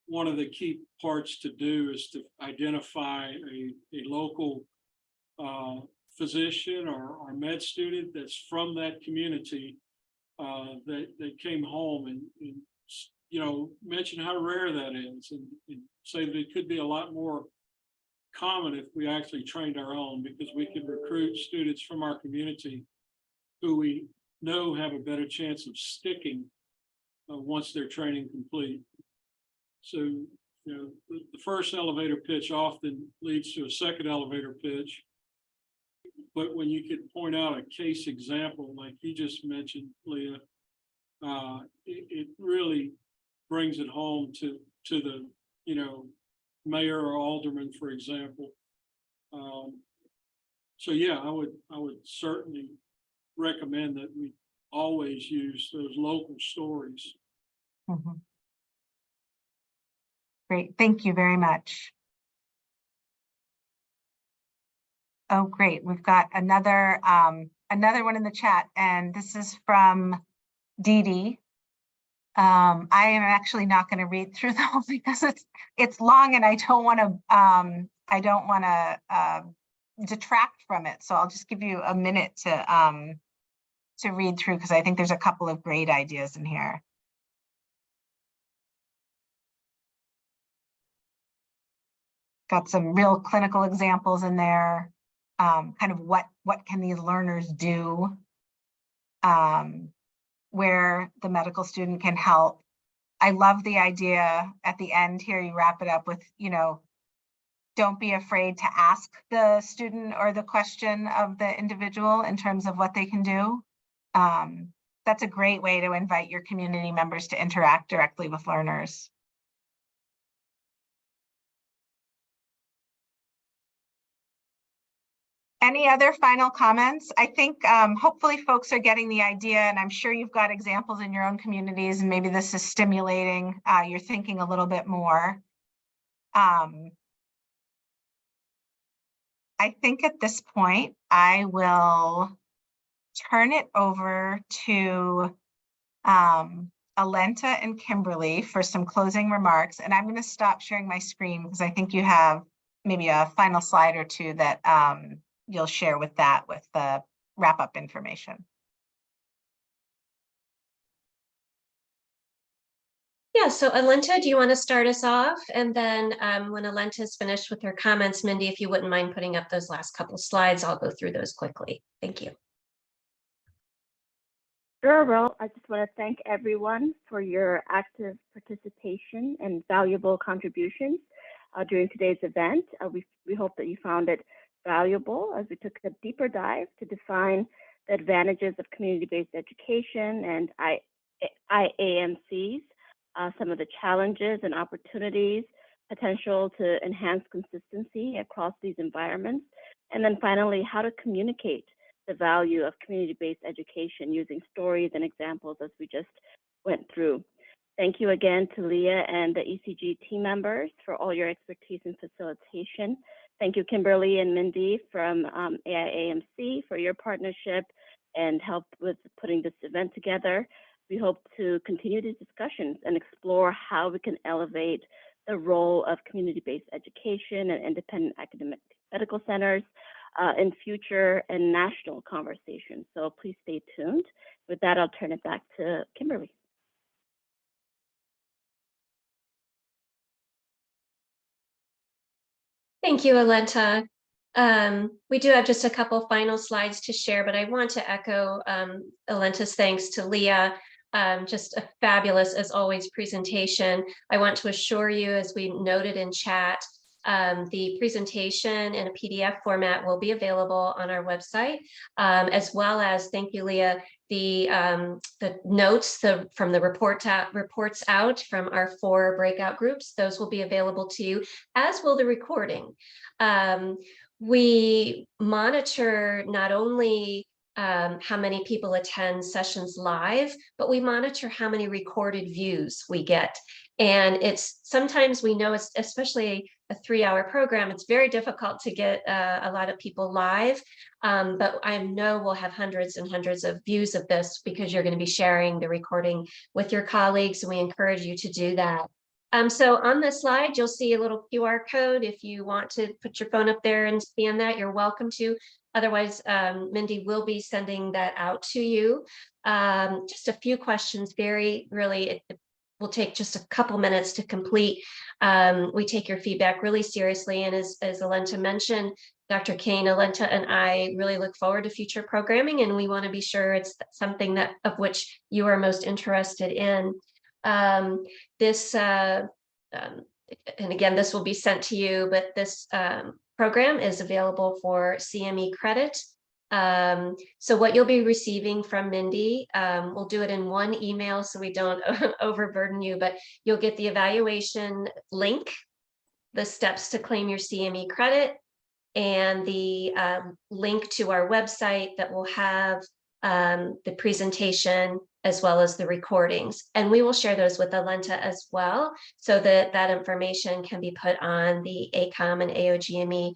one of the key parts to do is to identify a local physician or med student that's from that community that came home and mention how rare that is and say that it could be a lot more common if we actually trained our own, because we can recruit students from our community who we know have a better chance of sticking once their training complete. So, the first elevator pitch often leads to a second elevator pitch. But when you can point out a case example, like you just mentioned, Leah, it really brings it home to the, mayor or alderman, for example. So yeah, I would certainly recommend that we always use those local stories.
Mm-hmm. Great, thank you very much. Oh, great, we've got another one in the chat, and this is from Dee Dee. I am actually not going to read through those because it's long and I don't want to detract from it. So I'll just give you a minute to read through, because I think there's a couple of great ideas in here. got some real clinical examples in there. Kind of what can these learners do, where the medical student can help. I love the idea at the end here, you wrap it up with, you know, don't be afraid to ask the student or the question of the individual in terms of what they can do. That's a great way to invite your community members to interact directly with learners. Any other final comments? I think hopefully folks are getting the idea, and I'm sure you've got examples in your own communities, and maybe this is stimulating your thinking a little bit more. I think at this point, I will turn it over to Alenta and Kimberly for some closing remarks. And I'm going to stop sharing my screen because I think you have maybe a final slide or two that you'll share with that, with the wrap-up information.
Yeah, so Alenta, do you want to start us off? And then when Alenta is finished with her comments, Mindy, if you wouldn't mind putting up those last couple slides, I'll go through those quickly. Thank you.
Sure, well, I just want to thank everyone for your active participation and valuable contributions during today's event. We hope that you found it valuable as we took a deeper dive to define the advantages of community-based education and AIAMCs, some of the challenges and opportunities, potential to enhance consistency across these environments, and then finally, how to communicate the value of community-based education using stories and examples as we just went through. Thank you again to Leah and the ECG team members for all your expertise in facilitation. Thank you, Kimberly and Mindy from AIAMC for your partnership and help with putting this event together. We hope to continue these discussions and explore how we can elevate the role of community-based education and independent academic medical centers in future and national conversations. So please stay tuned. With that, I'll turn it back to Kimberly.
Thank you, Alenta. We do have just a couple final slides to share, but I want to echo Alenta's thanks to Leah. Just a fabulous, as always, presentation. I want to assure you, as we noted in chat, the presentation in a PDF format will be available on our website, as well as, thank you, Leah, the notes from the reports out from our 4 breakout groups. Those will be available to you, as will the recording. We monitor not only how many people attend sessions live, but we monitor how many recorded views we get. And it's sometimes we know, it's especially a 3-hour program, it's very difficult to get a lot of people live, but I know we'll have hundreds and hundreds of views of this because you're going to be sharing the recording with your colleagues, and we encourage you to do that. So on this slide, you'll see a little QR code. If you want to put your phone up there and scan that, you're welcome to. Otherwise, Mindy will be sending that out to you. Just a few questions, really, it will take just a couple minutes to complete. We take your feedback really seriously. And as Alenta mentioned, Dr. Kane, Alenta and I really look forward to future programming, and we want to be sure it's something of which you are most interested in. And again, this will be sent to you, but this program is available for CME credit. So what you'll be receiving from Mindy, we'll do it in one email so we don't overburden you, but you'll get the evaluation link, the steps to claim your CME credit, and the link to our website that will have the presentation as well as the recordings. And we will share those with Alenta as well, so that that information can be put on the AACOM and AOGME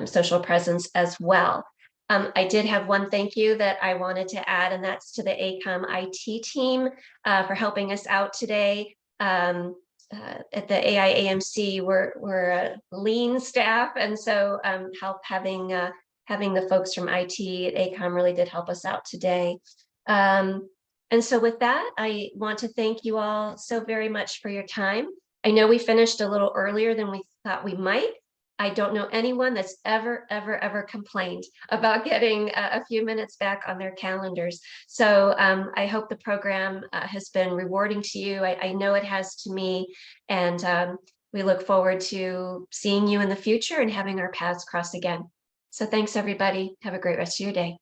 social presence as well. I did have one thank you that I wanted to add, and that's to the AACOM IT team for helping us out today. At the AIAMC, we're a lean staff, and so help having the folks from IT at AACOM really did help us out today. And so with that, I want to thank you all so very much for your time. I know we finished a little earlier than we thought we might. I don't know anyone that's ever complained about getting a few minutes back on their calendars. So I hope the program has been rewarding to you. I know it has to me. And we look forward to seeing you in the future and having our paths cross again. So thanks, everybody. Have a great rest of your day.